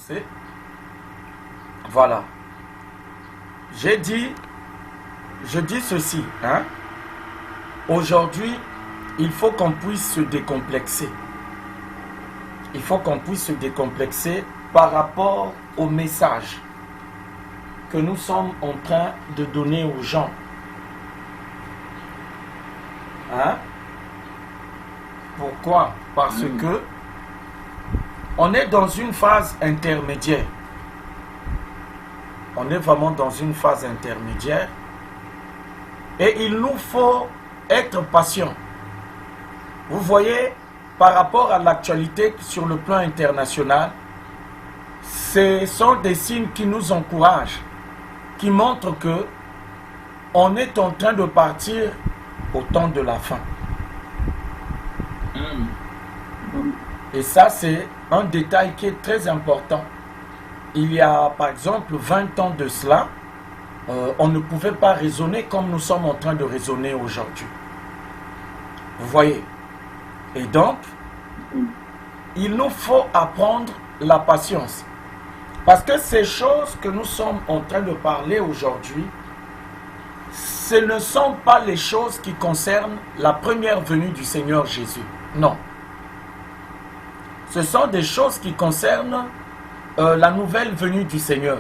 C'est... Voilà. Je dis ceci, hein. Aujourd'hui, il faut qu'on puisse se décomplexer. Il faut qu'on puisse se décomplexer par rapport au message que nous sommes en train de donner aux gens. Hein? Pourquoi? Parce que on est dans une phase intermédiaire. On est vraiment dans une phase intermédiaire. Et il nous faut être patient. Vous voyez, par rapport à l'actualité sur le plan international, ce sont des signes qui nous encouragent, qui montrent que on est en train de partir au temps de la fin. Et ça, c'est un détail qui est très important. Il y a, par exemple, 20 ans de cela, on ne pouvait pas raisonner comme nous sommes en train de raisonner aujourd'hui. Vous voyez? Et donc, il nous faut apprendre la patience. Parce que ces choses que nous sommes en train de parler aujourd'hui, ce ne sont pas les choses qui concernent la première venue du Seigneur Jésus. Non. Ce sont des choses qui concernent la nouvelle venue du Seigneur.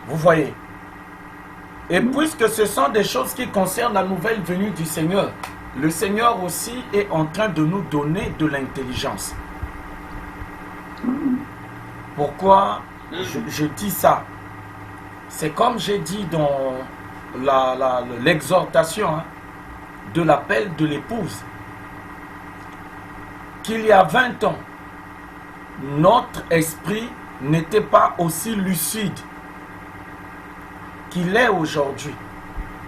Vous voyez? Et puisque ce sont des choses qui concernent la nouvelle venue du Seigneur, le Seigneur aussi est en train de nous donner de l'intelligence. Pourquoi je dis ça? C'est comme j'ai dit dans l'exhortation, hein, de l'appel de l'épouse, qu'il y a 20 ans, notre esprit n'était pas aussi lucide qu'il est aujourd'hui.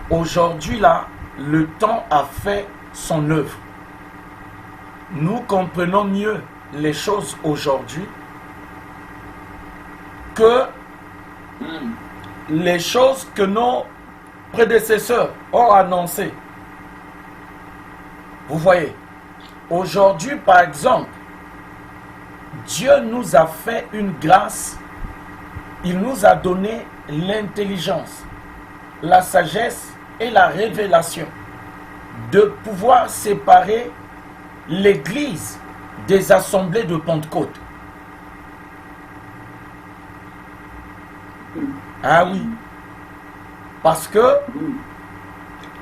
Aujourd'hui, là, le temps a fait son œuvre. Nous comprenons mieux les choses aujourd'hui que les choses que nos prédécesseurs ont annoncées. Vous voyez, aujourd'hui, par exemple, Dieu nous a fait une grâce. Il nous a donné l'intelligence, la sagesse et la révélation de pouvoir séparer l'Église des assemblées de Pentecôte. Ah oui. Parce que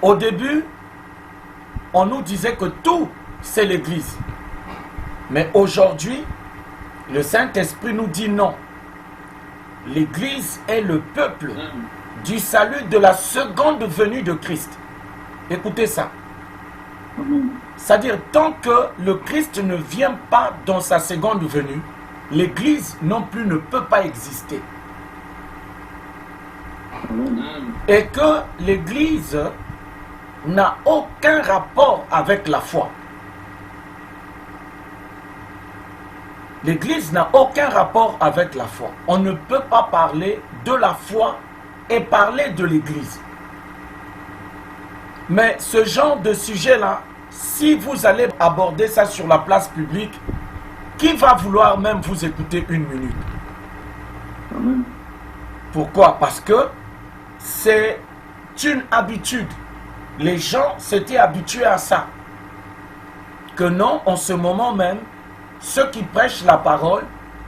au début, on nous disait que tout, c'est l'Église. Mais aujourd'hui, le Saint-Esprit nous dit non. L'Église est le peuple du salut de la seconde venue de Christ. Écoutez ça. C'est-à-dire, tant que le Christ ne vient pas dans sa seconde venue, l'Église non plus ne peut pas exister. Et que l'Église n'a aucun rapport avec la foi. L'Église n'a aucun rapport avec la foi. On ne peut pas parler de la foi et parler de l'Église. Mais ce genre de sujet-là, si vous allez aborder ça sur la place publique, qui va vouloir même vous écouter une minute? Pourquoi? Parce que c'est une habitude. Les gens s'étaient habitués à ça. Que non, en ce moment même, ceux qui prêchent la parole,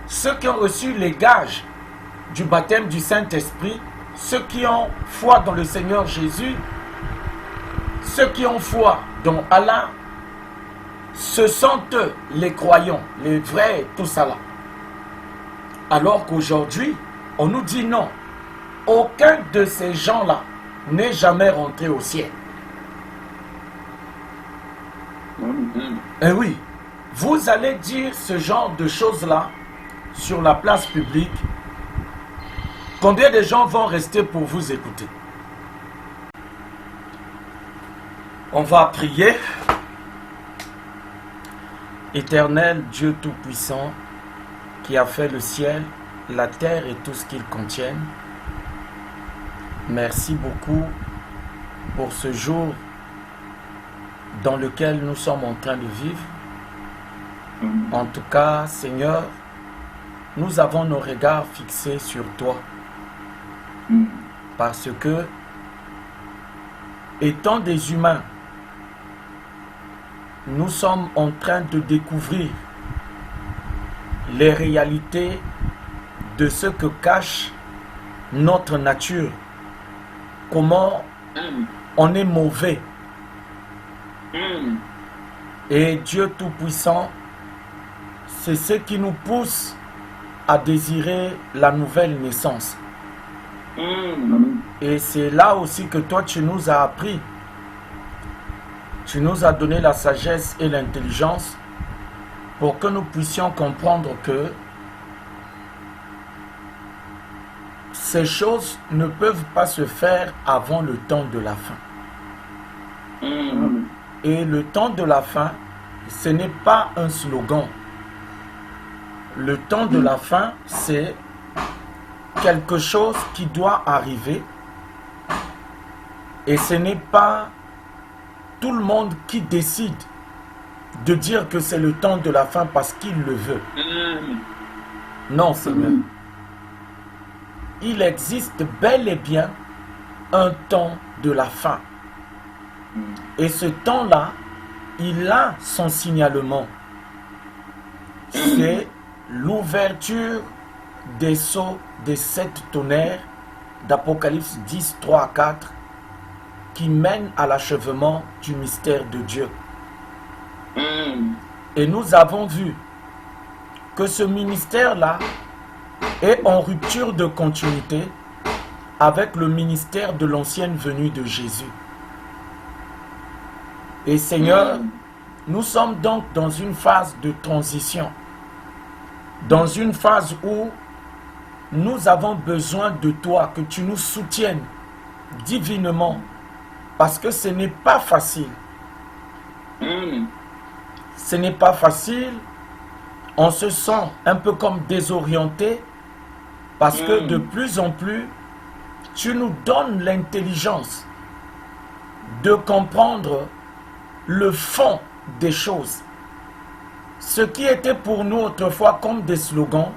ceux qui ont reçu les gages du baptême du Saint-Esprit, ceux qui ont foi dans le Seigneur Jésus, ceux qui ont foi dans Allah, ce sont eux les croyants, les vrais, tout ça là. Alors qu'aujourd'hui, on nous dit non. Aucun de ces gens-là n'est jamais rentré au ciel. Eh oui. Vous allez dire ce genre de choses-là sur la place publique. Combien de gens vont rester pour vous écouter? On va prier. Éternel Dieu Tout-Puissant, qui a fait le ciel, la terre et tout ce qu'ils contiennent, merci beaucoup pour ce jour dans lequel nous sommes en train de vivre. En tout cas, Seigneur, nous avons nos regards fixés sur toi. Parce que, étant des humains, nous sommes en train de découvrir les réalités de ce que cache notre nature. Comment on est mauvais. Et Dieu Tout-Puissant, c'est ce qui nous pousse à désirer la nouvelle naissance. Et c'est là aussi que toi, tu nous as appris. Tu nous as donné la sagesse et l'intelligence pour que nous puissions comprendre que ces choses ne peuvent pas se faire avant le temps de la fin. Et le temps de la fin, ce n'est pas un slogan. Le temps de la fin, c'est quelque chose qui doit arriver. Et ce n'est pas tout le monde qui décide de dire que c'est le temps de la fin parce qu'il le veut. Non, Seigneur. Il existe bel et bien un temps de la fin. Et ce temps-là, il a son signalement. C'est l'ouverture des sceaux des 7 tonnerres d'Apocalypse 10, 3 à 4 qui mène à l'achèvement du mystère de Dieu. Et nous avons vu que ce ministère-là est en rupture de continuité avec le ministère de l'ancienne venue de Jésus. Et Seigneur, nous sommes donc dans une phase de transition, dans une phase où nous avons besoin de toi, que tu nous soutiennes divinement, parce que ce n'est pas facile. Ce n'est pas facile, on se sent un peu comme désorienté, parce que de plus en plus, tu nous donnes l'intelligence de comprendre le fond des choses. Ce qui était pour nous autrefois comme des slogans,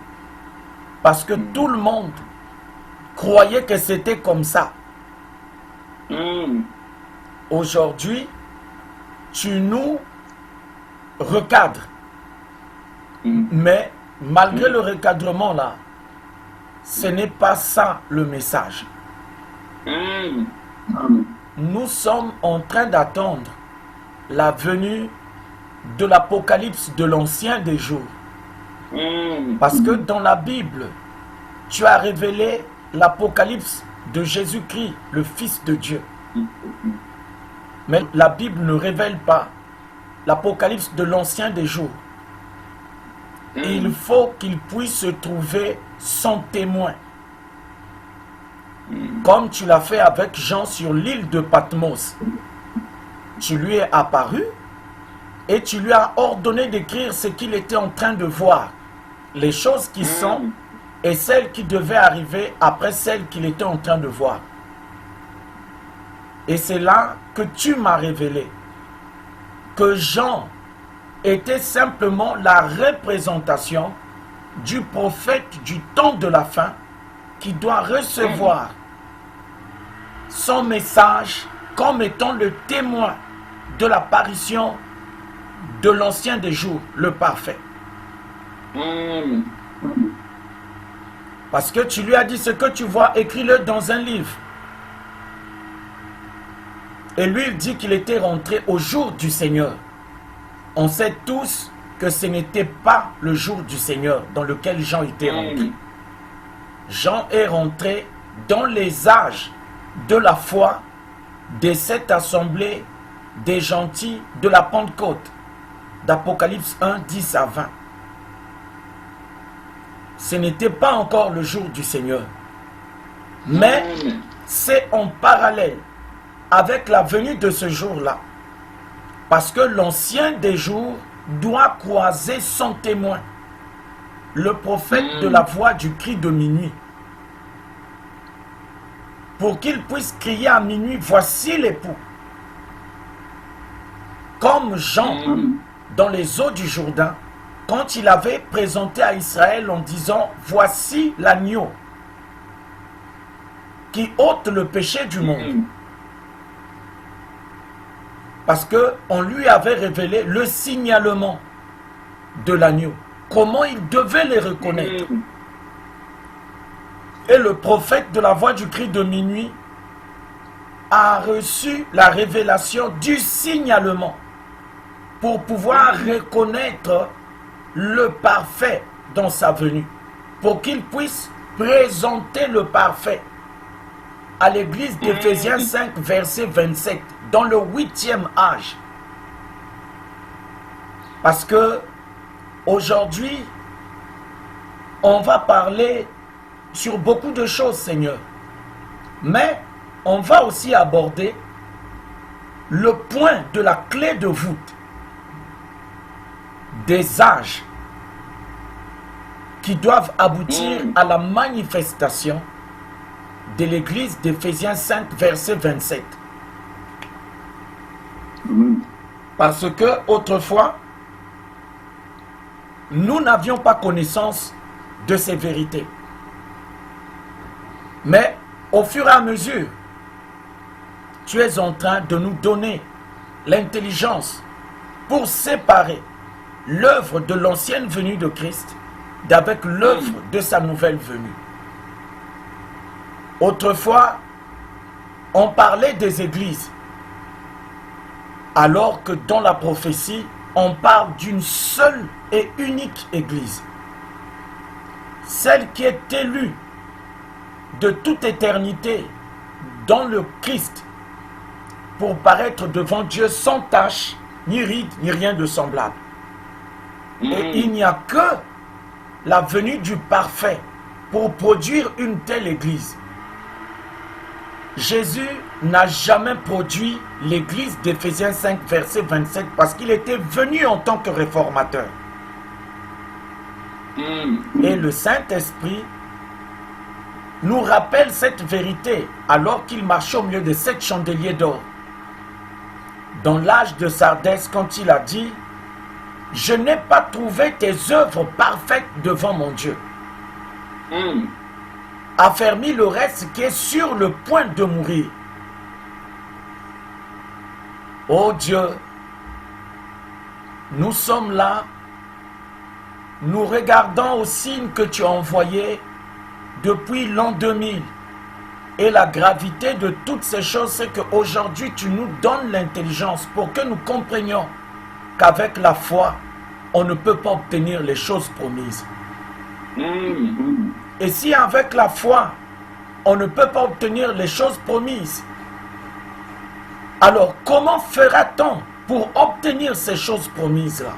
parce que tout le monde croyait que c'était comme ça. Aujourd'hui, tu nous recadres. Mais malgré le recadrement là, ce n'est pas ça le message. Nous sommes en train d'attendre la venue de l'Apocalypse de l'ancien des jours. Parce que dans la Bible, tu as révélé l'Apocalypse de Jésus-Christ, le Fils de Dieu. Mais la Bible ne révèle pas l'Apocalypse de l'ancien des jours. Il faut qu'il puisse se trouver son témoin. Comme tu l'as fait avec Jean sur l'île de Patmos. Tu lui es apparu et tu lui as ordonné d'écrire ce qu'il était en train de voir. Les choses qui sont et celles qui devaient arriver après celles qu'il était en train de voir. Et c'est là que tu m'as révélé que Jean était simplement la représentation du prophète du temps de la fin qui doit recevoir son message comme étant le témoin de l'apparition de l'ancien des jours, le parfait. Parce que tu lui as dit ce que tu vois, écris-le dans un livre. Et lui, il dit qu'il était rentré au jour du Seigneur. On sait tous que ce n'était pas le jour du Seigneur dans lequel Jean était rentré. Jean est rentré dans les âges de la foi de cette assemblée des gentils de la Pentecôte, d'Apocalypse 1, 10 à 20. Ce n'était pas encore le jour du Seigneur. Mais c'est en parallèle avec la venue de ce jour-là. Parce que l'ancien des jours doit croiser son témoin, le prophète de la voix du cri de minuit. Pour qu'il puisse crier à minuit, voici l'époux. Comme Jean, dans les eaux du Jourdain, quand il avait présenté à Israël en disant « Voici l'agneau qui ôte le péché du monde. » Parce qu'on lui avait révélé le signalement de l'agneau. Comment il devait les reconnaître. Et le prophète de la voix du cri de minuit a reçu la révélation du signalement pour pouvoir reconnaître le parfait dans sa venue, pour qu'il puisse présenter le parfait à l'église d'Éphésiens 5, verset 27, dans le 8e âge. Parce que aujourd'hui, on va parler sur beaucoup de choses, Seigneur. Mais on va aussi aborder le point de la clé de voûte des âges qui doivent aboutir à la manifestation de l'église d'Éphésiens 5, verset 27. Parce que autrefois, nous n'avions pas connaissance de ces vérités. Mais au fur et à mesure, tu es en train de nous donner l'intelligence pour séparer l'œuvre de l'ancienne venue de Christ d'avec l'œuvre de sa nouvelle venue. Autrefois, on parlait des églises, alors que dans la prophétie, on parle d'une seule et unique église. Celle qui est élue de toute éternité dans le Christ pour paraître devant Dieu sans tache, ni ride, ni rien de semblable. Et il n'y a que la venue du parfait pour produire une telle église. Jésus n'a jamais produit l'église d'Éphésiens 5, verset 27, parce qu'il était venu en tant que réformateur. Et le Saint-Esprit nous rappelle cette vérité alors qu'il marchait au milieu de 7 chandeliers d'or. Dans l'âge de Sardès, quand il a dit « Je n'ai pas trouvé tes œuvres parfaites devant mon Dieu. » Affermis le reste qui est sur le point de mourir. Oh Dieu, nous sommes là, nous regardons aux signes que tu as envoyés depuis l'an 2000. Et la gravité de toutes ces choses, c'est qu'aujourd'hui, tu nous donnes l'intelligence pour que nous comprenions qu'avec la foi, on ne peut pas obtenir les choses promises. Et si avec la foi, on ne peut pas obtenir les choses promises, alors comment fera-t-on pour obtenir ces choses promises-là?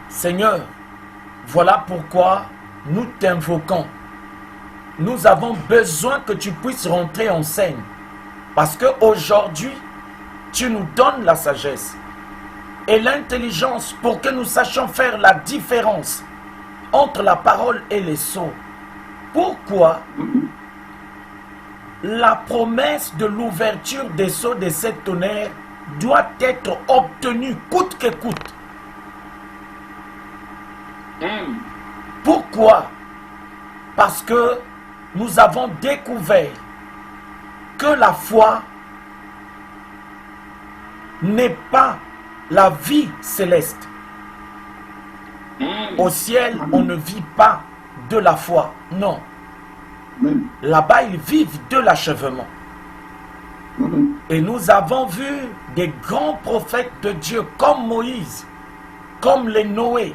Seigneur, voilà pourquoi nous t'invoquons. Nous avons besoin que tu puisses rentrer en scène. Parce qu'aujourd'hui, tu nous donnes la sagesse et l'intelligence pour que nous sachions faire la différence entre la parole et les sceaux. Pourquoi la promesse de l'ouverture des sceaux de sept tonnerres doit être obtenue coûte que coûte? Pourquoi? Parce que nous avons découvert que la foi n'est pas la vie céleste. Au ciel, on ne vit pas de la foi. Non. Là-bas, ils vivent de l'achèvement. Et nous avons vu des grands prophètes de Dieu comme Moïse, comme les Noé,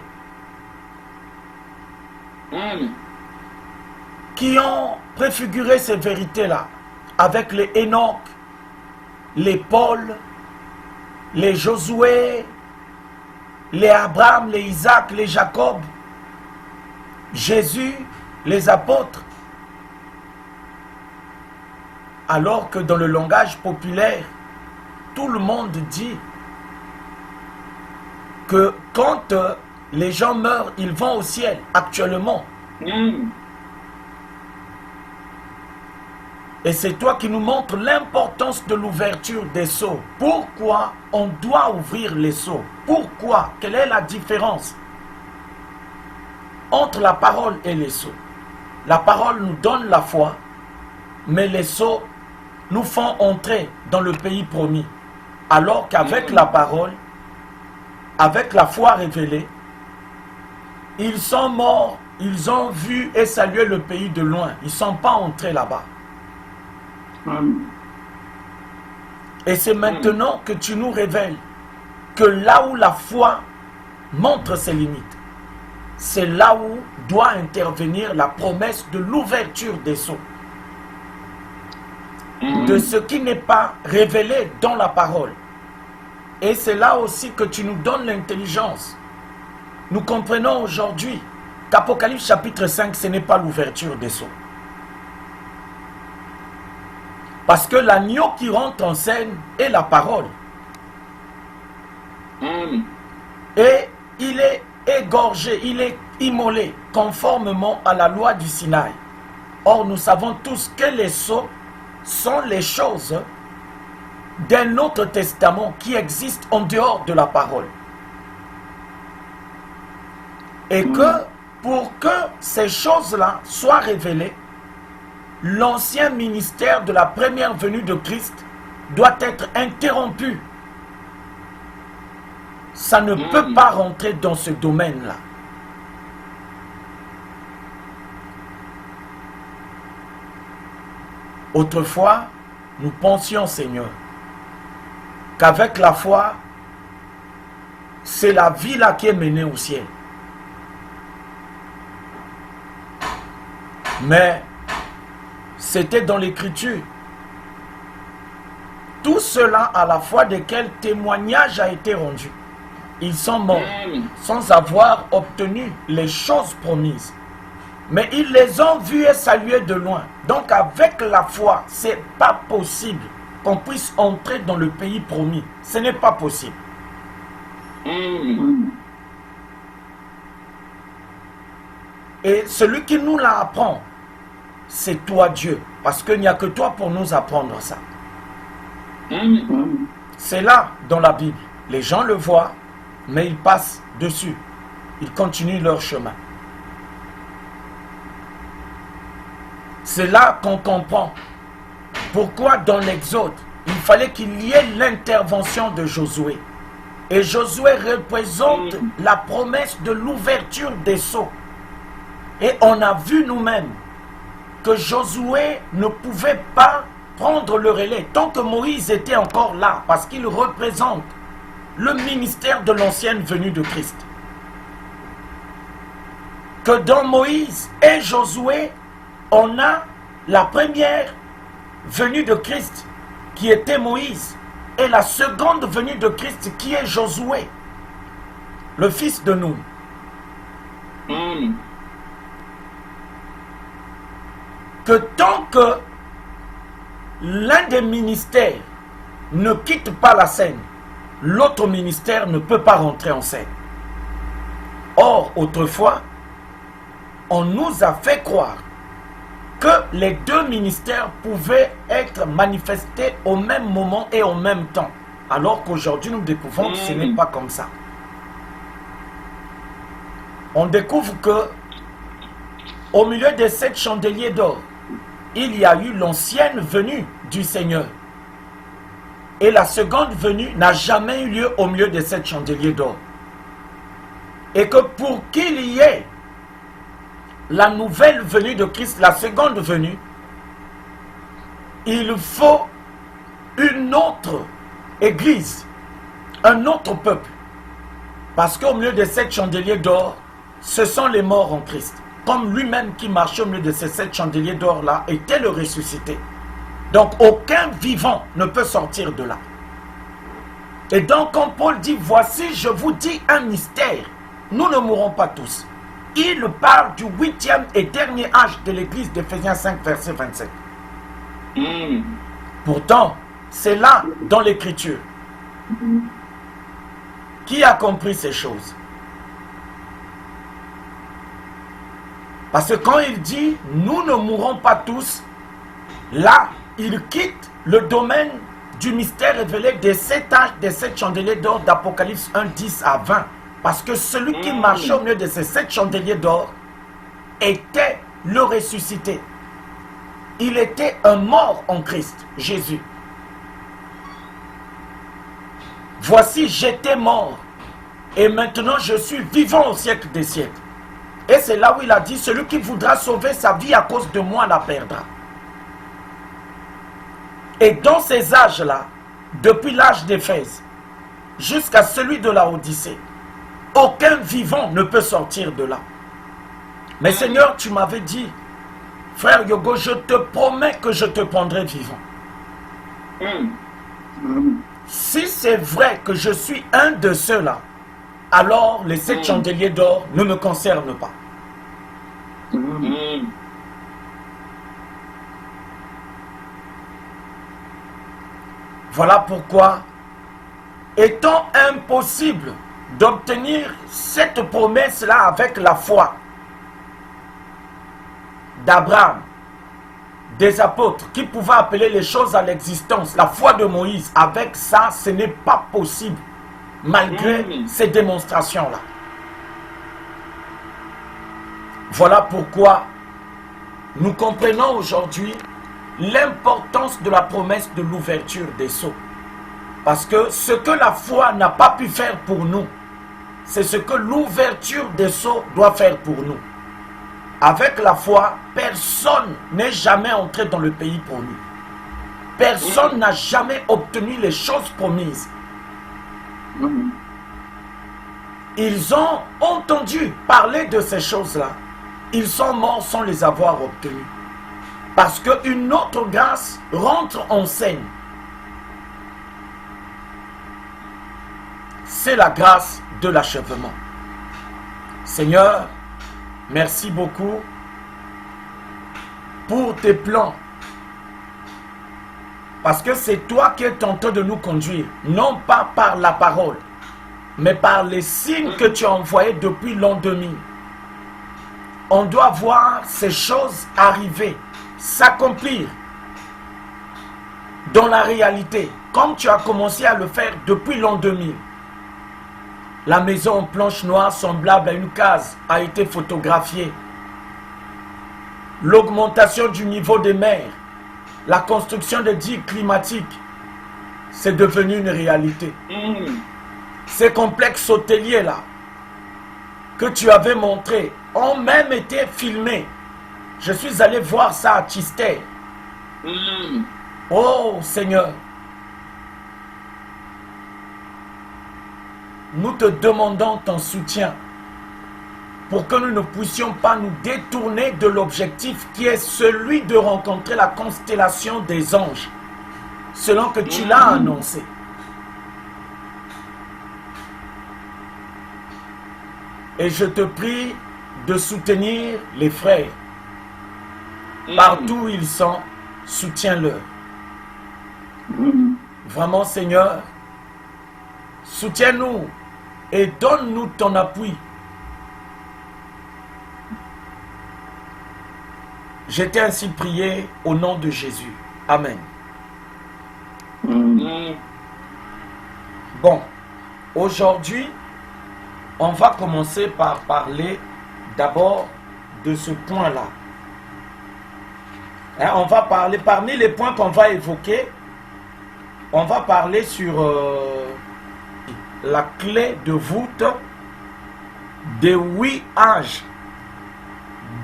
qui ont préfiguré ces vérités-là avec les Enoch, les Paul, les Josué, les Abraham, les Isaac, les Jacob, Jésus, les apôtres. Alors que dans le langage populaire, tout le monde dit que quand les gens meurent, ils vont au ciel actuellement. Et c'est toi qui nous montres l'importance de l'ouverture des sceaux. Pourquoi on doit ouvrir les sceaux? Pourquoi? Quelle est la différence entre la parole et les sceaux? La parole nous donne la foi, mais les sceaux nous font entrer dans le pays promis. Alors qu'avec la parole, avec la foi révélée, ils sont morts, ils ont vu et salué le pays de loin. Ils ne sont pas entrés là-bas. Et c'est maintenant que tu nous révèles que là où la foi montre ses limites, c'est là où doit intervenir la promesse de l'ouverture des sceaux. De ce qui n'est pas révélé dans la parole. Et c'est là aussi que tu nous donnes l'intelligence. Nous comprenons aujourd'hui qu'Apocalypse chapitre 5, ce n'est pas l'ouverture des sceaux. Parce que l'agneau qui rentre en scène est la parole. Et il est égorgé, il est immolé conformément à la loi du Sinaï. Or, nous savons tous que les sceaux sont les choses d'un autre testament qui existe en dehors de la parole. Et que pour que ces choses-là soient révélées, l'ancien ministère de la première venue de Christ doit être interrompu. Ça ne peut pas rentrer dans ce domaine-là. Autrefois, nous pensions, Seigneur, qu'avec la foi, c'est la vie là qui est menée au ciel. Mais c'était dans l'Écriture. Tout cela à la foi desquels témoignage a été rendu. Ils sont morts sans avoir obtenu les choses promises. Mais ils les ont vus et salués de loin. Donc avec la foi, ce n'est pas possible qu'on puisse entrer dans le pays promis. Ce n'est pas possible. Et celui qui nous l'apprend, c'est toi Dieu. Parce qu'il n'y a que toi pour nous apprendre ça. C'est là dans la Bible. Les gens le voient, mais ils passent dessus. Ils continuent leur chemin. C'est là qu'on comprend pourquoi dans l'Exode, il fallait qu'il y ait l'intervention de Josué. Et Josué représente la promesse de l'ouverture des sceaux. Et on a vu nous-mêmes que Josué ne pouvait pas prendre le relais tant que Moïse était encore là, parce qu'il représente le ministère de l'ancienne venue de Christ. Que dans Moïse et Josué, on a la première venue de Christ qui était Moïse et la seconde venue de Christ qui est Josué, le fils de Nun. Que tant que l'un des ministères ne quitte pas la scène, l'autre ministère ne peut pas rentrer en scène. Or, autrefois, on nous a fait croire que les deux ministères pouvaient être manifestés au même moment et en même temps. Alors qu'aujourd'hui, nous découvrons que ce n'est pas comme ça. On découvre que au milieu des 7 chandeliers d'or, il y a eu l'ancienne venue du Seigneur. Et la seconde venue n'a jamais eu lieu au milieu des 7 chandeliers d'or. Et que pour qu'il y ait la nouvelle venue de Christ, la seconde venue, il faut une autre église, un autre peuple. Parce qu'au milieu des 7 chandeliers d'or, ce sont les morts en Christ. Comme lui-même qui marchait au milieu de ces 7 chandeliers d'or-là était le ressuscité. Donc aucun vivant ne peut sortir de là. Et donc quand Paul dit, voici je vous dis un mystère, nous ne mourrons pas tous. Il parle du 8e et dernier âge de l'église d'Éphésiens 5 verset 27. Pourtant, c'est là dans l'écriture. Qui a compris ces choses? Parce que quand il dit, nous ne mourrons pas tous, Là, il quitte le domaine du mystère révélé des 7 âges, des 7 chandeliers d'or d'Apocalypse 1, 10 à 20. Parce que celui qui marchait au milieu de ces 7 chandeliers d'or était le ressuscité. Il était un mort en Christ, Jésus. Voici, j'étais mort, et maintenant je suis vivant au siècle des siècles. Et c'est là où il a dit, celui qui voudra sauver sa vie à cause de moi la perdra. Et dans ces âges-là, depuis l'âge d'Éphèse jusqu'à celui de la Odyssée, aucun vivant ne peut sortir de là. Mais Seigneur, tu m'avais dit, frère Yogo, je te promets que je te prendrai vivant. Si c'est vrai que je suis un de ceux-là, alors les 7 chandeliers d'or ne me concernent pas. Voilà pourquoi, étant impossible d'obtenir cette promesse-là avec la foi d'Abraham, des apôtres qui pouvaient appeler les choses à l'existence, la foi de Moïse, avec ça, ce n'est pas possible, malgré ces démonstrations-là. Voilà pourquoi nous comprenons aujourd'hui l'importance de la promesse de l'ouverture des sceaux. Parce que ce que la foi n'a pas pu faire pour nous, c'est ce que l'ouverture des sceaux doit faire pour nous. Avec la foi, personne n'est jamais entré dans le pays promis. Personne n'a jamais obtenu les choses promises. Ils ont entendu parler de ces choses-là. Ils sont morts sans les avoir obtenues. Parce qu'une autre grâce rentre en scène. C'est la grâce de l'achèvement. Seigneur, merci beaucoup pour tes plans. Parce que c'est toi qui es tenté de nous conduire, non pas par la parole, mais par les signes que tu as envoyés depuis l'an 2000. On doit voir ces choses arriver, s'accomplir dans la réalité, comme tu as commencé à le faire depuis l'an 2000. La maison en planche noire semblable à une case a été photographiée. L'augmentation du niveau des mers, la construction des digues climatiques, c'est devenu une réalité. Ces complexes hôteliers-là, que tu avais montrés, ont même été filmés. Je suis allé voir ça à Chistère. Oh Seigneur, nous te demandons ton soutien pour que nous ne puissions pas nous détourner de l'objectif qui est celui de rencontrer la constellation des anges, selon que tu l'as annoncé. Et je te prie de soutenir les frères. Partout où ils sont, soutiens-leur. Vraiment, Seigneur, soutiens-nous et donne-nous ton appui. Je t'ai ainsi prié au nom de Jésus. Amen. Bon, aujourd'hui, on va commencer par parler d'abord de ce point-là. On va parler, parmi les points qu'on va évoquer, on va parler sur la clé de voûte des 8 âges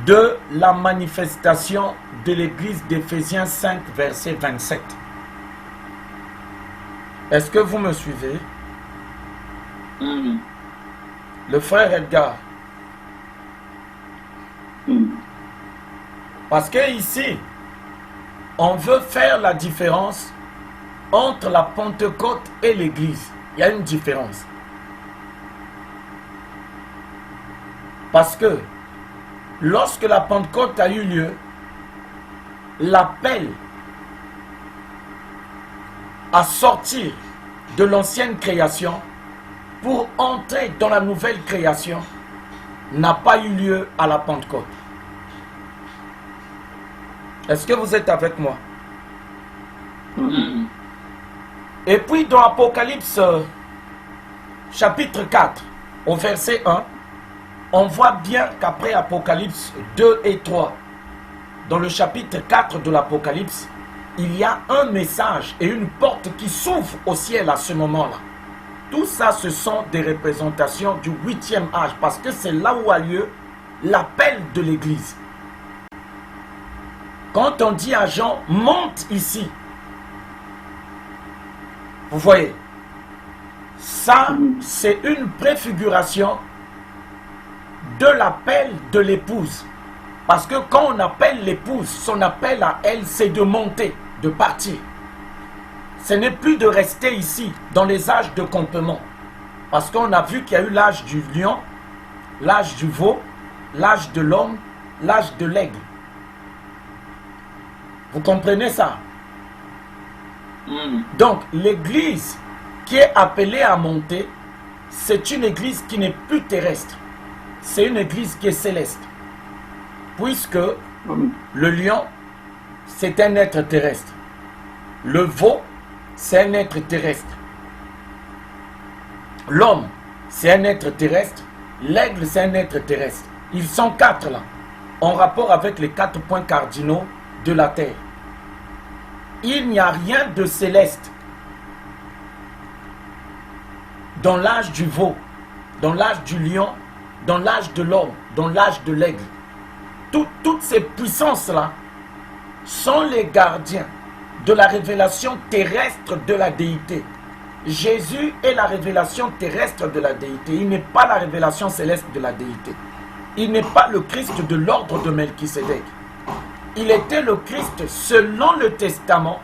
de la manifestation de l'église d'Éphésiens 5, verset 27. Est-ce que vous me suivez? Le frère Edgar. Parce que ici, on veut faire la différence entre la Pentecôte et l'église. Il y a une différence. Parce que lorsque la Pentecôte a eu lieu, l'appel à sortir de l'ancienne création pour entrer dans la nouvelle création n'a pas eu lieu à la Pentecôte. Est-ce que vous êtes avec moi? Et puis dans Apocalypse chapitre 4, au verset 1, on voit bien qu'après Apocalypse 2 et 3, dans le chapitre 4 de l'Apocalypse, il y a un message et une porte qui s'ouvre au ciel à ce moment-là. Tout ça, ce sont des représentations du 8e âge, parce que c'est là où a lieu l'appel de l'Église. Quand on dit à Jean, monte ici, vous voyez, ça, c'est une préfiguration de l'appel de l'épouse. Parce que quand on appelle l'épouse, son appel à elle, c'est de monter, de partir. Ce n'est plus de rester ici, dans les âges de campement. Parce qu'on a vu qu'il y a eu l'âge du lion, l'âge du veau, l'âge de l'homme, l'âge de l'aigle. Vous comprenez ça? Donc, l'église qui est appelée à monter, c'est une église qui n'est plus terrestre. C'est une église qui est céleste. Puisque le lion, c'est un être terrestre. Le veau, c'est un être terrestre. L'homme, c'est un être terrestre. L'aigle, c'est un être terrestre. Ils sont 4 là, en rapport avec les 4 points cardinaux de la terre. Il n'y a rien de céleste dans l'âge du veau, dans l'âge du lion, dans l'âge de l'homme, dans l'âge de l'aigle. Toutes ces puissances-là sont les gardiens de la révélation terrestre de la déité. Jésus est la révélation terrestre de la déité. Il n'est pas la révélation céleste de la déité. Il n'est pas le Christ de l'ordre de Melchisédek. Il était le Christ selon le testament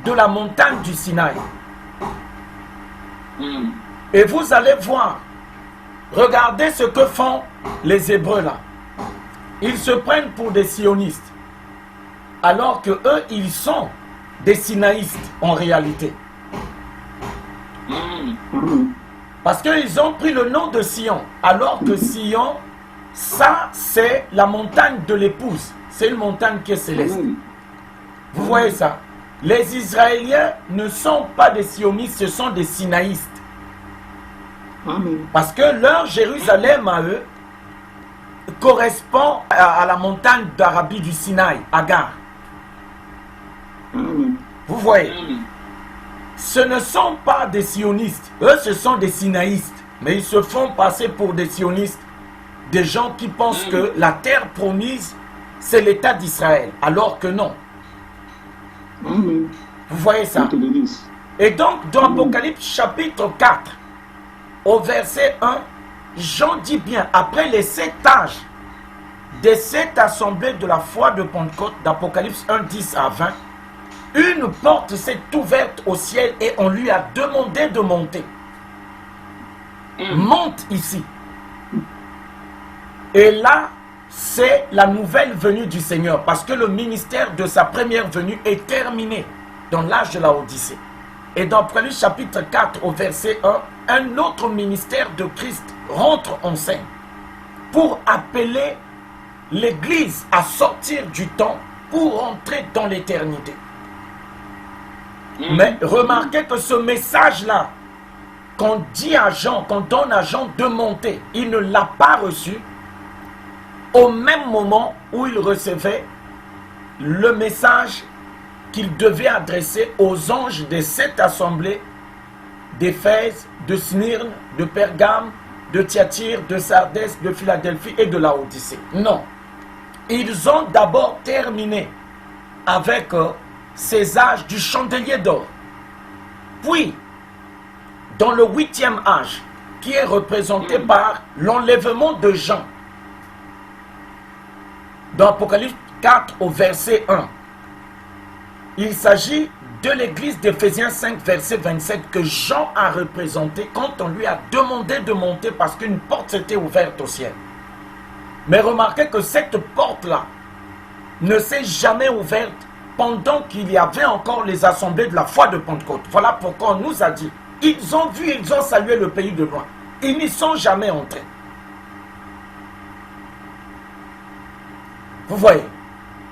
de la montagne du Sinaï. Et vous allez voir, regardez ce que font les Hébreux là. Ils se prennent pour des sionistes, alors que eux, ils sont des sinaïstes en réalité. Parce qu'ils ont pris le nom de Sion, alors que Sion, ça, c'est la montagne de l'épouse. C'est une montagne qui est céleste. Vous voyez ça? Les Israéliens ne sont pas des sionistes, ce sont des sinaïstes. Parce que leur Jérusalem à eux correspond à la montagne d'Arabie du Sinaï, Agar. Vous voyez? Ce ne sont pas des sionistes. Eux, ce sont des sinaïstes. Mais ils se font passer pour des sionistes. Des gens qui pensent que la terre promise, c'est l'État d'Israël. Alors que non. Vous voyez ça? Et donc, dans Apocalypse chapitre 4, au verset 1, Jean dit bien, après les 7 âges des 7 assemblées de la foi de Pentecôte, d'Apocalypse 1, 10 à 20, une porte s'est ouverte au ciel et on lui a demandé de monter. Monte ici. Et là, c'est la nouvelle venue du Seigneur, parce que le ministère de sa première venue est terminé dans l'âge de la Odyssée. Et dans Apocalypse chapitre 4 au verset 1, un autre ministère de Christ rentre en scène pour appeler l'Église à sortir du temps pour entrer dans l'éternité. Mais remarquez que ce message-là, qu'on dit à Jean, qu'on donne à Jean de monter, il ne l'a pas reçu au même moment où il recevait le message qu'il devait adresser aux anges des 7 assemblées d'Éphèse, de Smyrne, de Pergame, de Thyatire, de Sardès, de Philadelphie et de Laodicée. Non. Ils ont d'abord terminé avec ces âges du chandelier d'or. Puis, dans le 8e âge, qui est représenté par l'enlèvement de Jean, dans Apocalypse 4 au verset 1, il s'agit de l'église d'Éphésiens 5 verset 27 que Jean a représenté quand on lui a demandé de monter parce qu'une porte s'était ouverte au ciel. Mais remarquez que cette porte-là ne s'est jamais ouverte pendant qu'il y avait encore les assemblées de la foi de Pentecôte. Voilà pourquoi on nous a dit, ils ont vu, ils ont salué le pays de loin. Ils n'y sont jamais entrés. Vous voyez?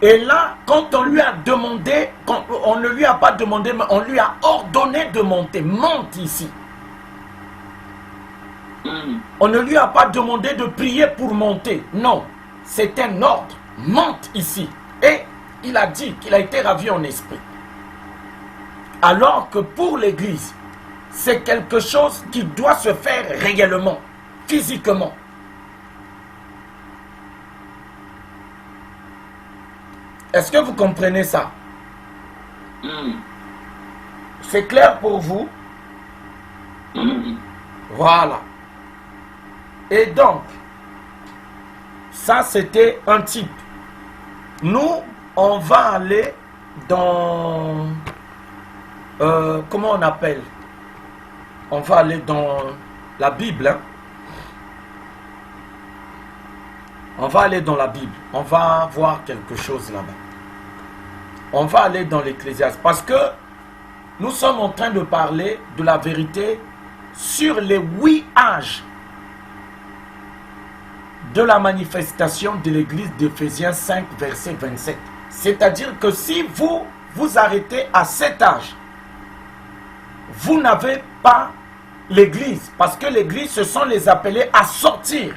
Et là, quand on lui a demandé, on ne lui a pas demandé, mais on lui a ordonné de monter. Monte ici. On ne lui a pas demandé de prier pour monter. Non, c'est un ordre. Monte ici. Et il a dit qu'il a été ravi en esprit. Alors que pour l'Église, c'est quelque chose qui doit se faire réellement, physiquement. Est-ce que vous comprenez ça? C'est clair pour vous? Voilà. Et donc, ça c'était un type. Nous, on va aller dans... comment on appelle? On va aller dans la Bible. Hein? On va aller dans la Bible. On va voir quelque chose là-bas. On va aller dans l'Ecclésiaste. Parce que nous sommes en train de parler de la vérité sur les 8 âges de la manifestation de l'Église d'Éphésiens 5, verset 27. C'est-à-dire que si vous vous arrêtez à cet âge, vous n'avez pas l'Église. Parce que l'Église, ce sont les appelés à sortir.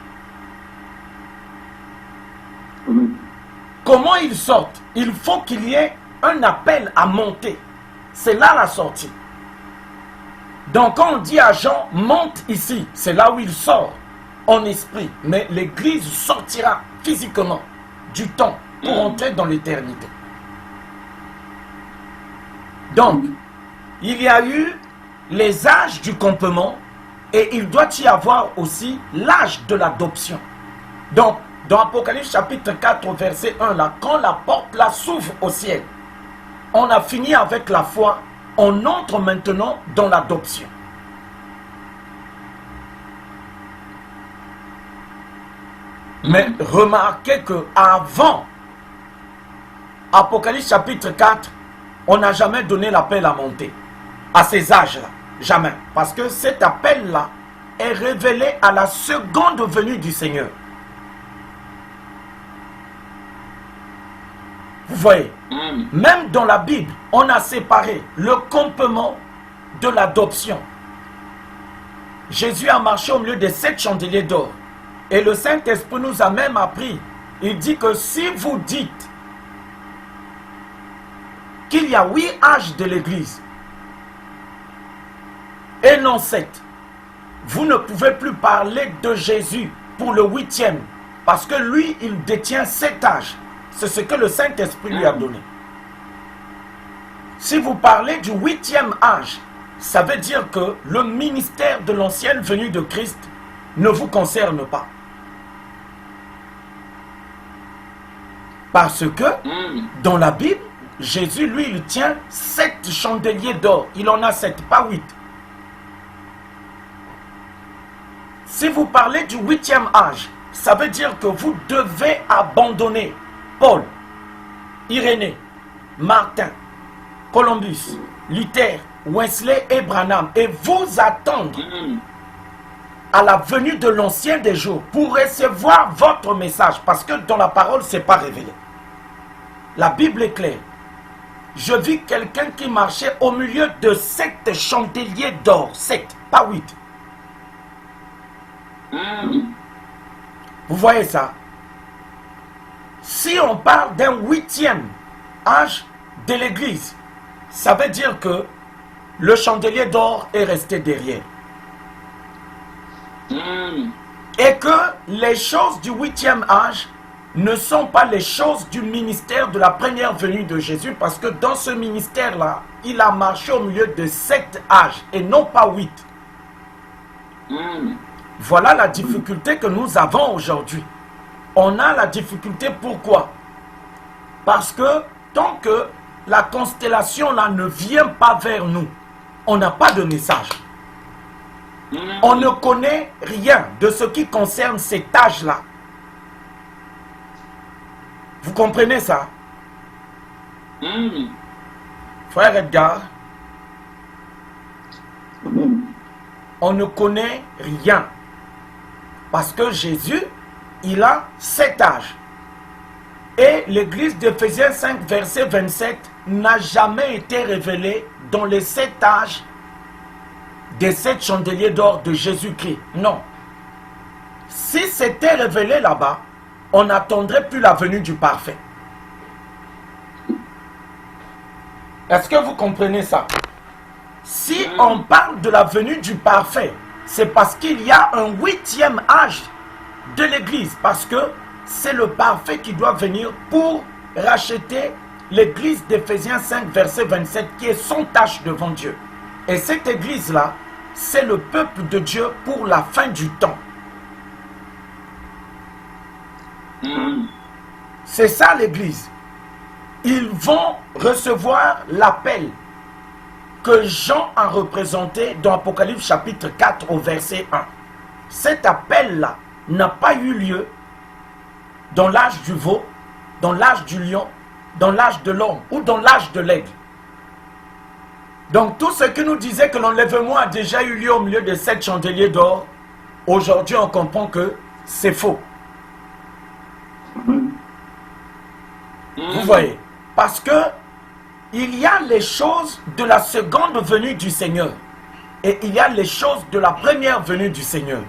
Comment ils sortent? Il faut qu'il y ait un appel à monter. C'est là la sortie. Donc quand on dit à Jean, monte ici, c'est là où il sort en esprit. Mais l'Église sortira physiquement du temps pour entrer dans l'éternité. Donc, il y a eu les âges du campement et il doit y avoir aussi l'âge de l'adoption. Donc, dans Apocalypse chapitre 4, verset 1, là, quand la porte là s'ouvre au ciel, on a fini avec la foi, on entre maintenant dans l'adoption. Mais remarquez que avant Apocalypse chapitre 4, on n'a jamais donné l'appel à monter à ces âges-là. Jamais. Parce que cet appel-là est révélé à la seconde venue du Seigneur. Vous voyez, même dans la Bible, on a séparé le campement de l'adoption. Jésus a marché au milieu des 7 chandeliers d'or. Et le Saint-Esprit nous a même appris. Il dit que si vous dites qu'il y a 8 âges de l'Église et non 7, vous ne pouvez plus parler de Jésus pour le 8e. Parce que lui, il détient 7 âges. C'est ce que le Saint-Esprit lui a donné. Si vous parlez du 8e âge, ça veut dire que le ministère de l'ancienne venue de Christ ne vous concerne pas. Parce que dans la Bible, Jésus, lui, il tient 7 chandeliers d'or. Il en a 7, pas 8. Si vous parlez du 8e âge, ça veut dire que vous devez abandonner Paul, Irénée, Martin, Columbus, Luther, Wesley et Branham et vous attendre à la venue de l'ancien des jours pour recevoir votre message parce que dans la parole, ce n'est pas révélé. La Bible est claire. Je vis quelqu'un qui marchait au milieu de 7 chandeliers d'or. 7, pas 8. Vous voyez ça? Si on parle d'un 8e âge de l'Église, ça veut dire que le chandelier d'or est resté derrière. Et que les choses du 8e âge ne sont pas les choses du ministère de la première venue de Jésus, parce que dans ce ministère-là, il a marché au milieu de 7 âges et non pas 8. Voilà la difficulté que nous avons aujourd'hui. On a la difficulté, pourquoi? Parce que tant que la constellation là ne vient pas vers nous, on n'a pas de message. On ne connaît rien de ce qui concerne cet âge-là. Vous comprenez ça? Frère Edgar, on ne connaît rien. Parce que Jésus, il a 7 âges. Et l'église d'Éphésiens 5, verset 27, n'a jamais été révélée dans les 7 âges des 7 chandeliers d'or de Jésus-Christ. Non. Si c'était révélé là-bas, on n'attendrait plus la venue du parfait. Est-ce que vous comprenez ça? Si on parle de la venue du parfait, c'est parce qu'il y a un 8e âge de l'église, parce que c'est le parfait qui doit venir pour racheter l'église d'Éphésiens 5, verset 27, qui est sans tâche devant Dieu. Et cette église-là, c'est le peuple de Dieu pour la fin du temps. C'est ça l'église. Ils vont recevoir l'appel que Jean a représenté dans Apocalypse chapitre 4 au verset 1. Cet appel-là n'a pas eu lieu dans l'âge du veau, dans l'âge du lion, dans l'âge de l'homme ou dans l'âge de l'aigle. Donc tout ce qui nous disait que l'enlèvement a déjà eu lieu au milieu de 7 chandeliers d'or, aujourd'hui on comprend que c'est faux. Vous voyez, parce que il y a les choses de la seconde venue du Seigneur et il y a les choses de la première venue du Seigneur.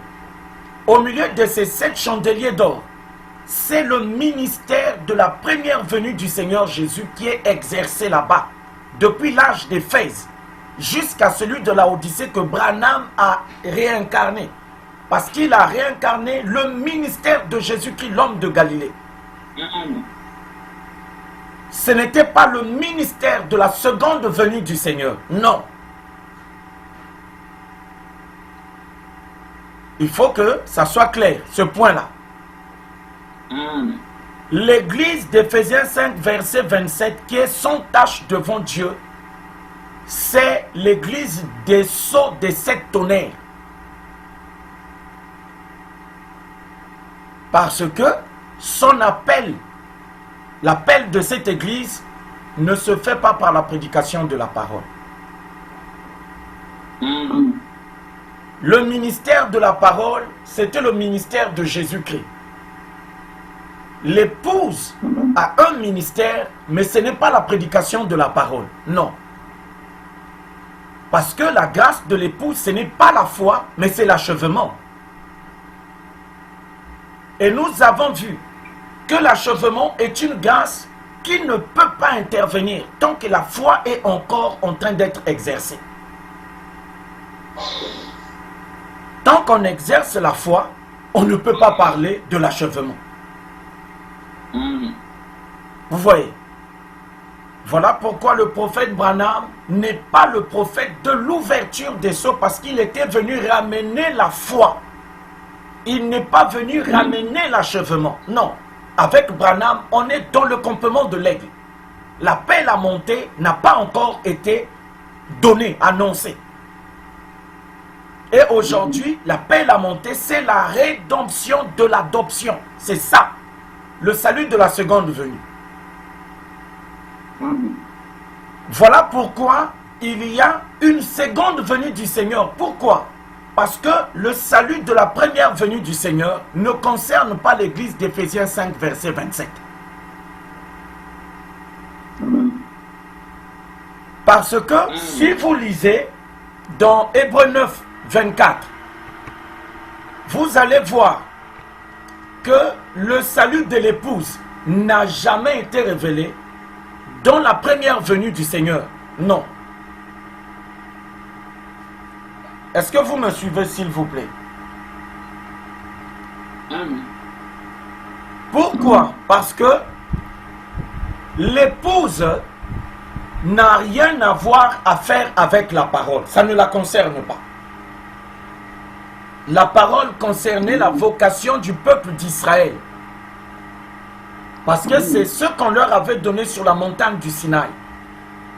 Au milieu de ces 7 chandeliers d'or, c'est le ministère de la première venue du Seigneur Jésus qui est exercé là-bas, depuis l'âge d'Éphèse jusqu'à celui de la Odyssée que Branham a réincarné. Parce qu'il a réincarné le ministère de Jésus-Christ, l'homme de Galilée. Ce n'était pas le ministère de la seconde venue du Seigneur. Non. Il faut que ça soit clair, ce point-là. L'église d'Éphésiens 5, verset 27, qui est sans tâche devant Dieu, c'est l'église des sceaux des 7 tonnerres. Parce que son appel, l'appel de cette église, ne se fait pas par la prédication de la parole. Le ministère de la parole, c'était le ministère de Jésus-Christ. L'épouse a un ministère, mais ce n'est pas la prédication de la parole. Non. Parce que la grâce de l'épouse, ce n'est pas la foi, mais c'est l'achèvement. Et nous avons vu que l'achèvement est une grâce qui ne peut pas intervenir tant que la foi est encore en train d'être exercée. Tant qu'on exerce la foi, on ne peut pas parler de l'achèvement. Vous voyez? Voilà pourquoi le prophète Branham n'est pas le prophète de l'ouverture des sceaux, parce qu'il était venu ramener la foi. Il n'est pas venu ramener l'achèvement. Non. Avec Branham, on est dans le campement de l'aigle. L'appel à monter n'a pas encore été donné, annoncé. Et aujourd'hui, l'appel à monter, c'est la rédemption de l'adoption. C'est ça, le salut de la seconde venue. Voilà pourquoi il y a une seconde venue du Seigneur. Pourquoi? Parce que le salut de la première venue du Seigneur ne concerne pas l'église d'Éphésiens 5, verset 27. Parce que si vous lisez dans Hébreux 9, 24, vous allez voir que le salut de l'épouse n'a jamais été révélé dans la première venue du Seigneur. Non. Est-ce que vous me suivez, s'il vous plaît? Pourquoi? Parce que l'épouse n'a rien à voir à faire avec la parole. Ça ne la concerne pas. La parole concernait la vocation du peuple d'Israël. Parce que c'est ce qu'on leur avait donné sur la montagne du Sinaï.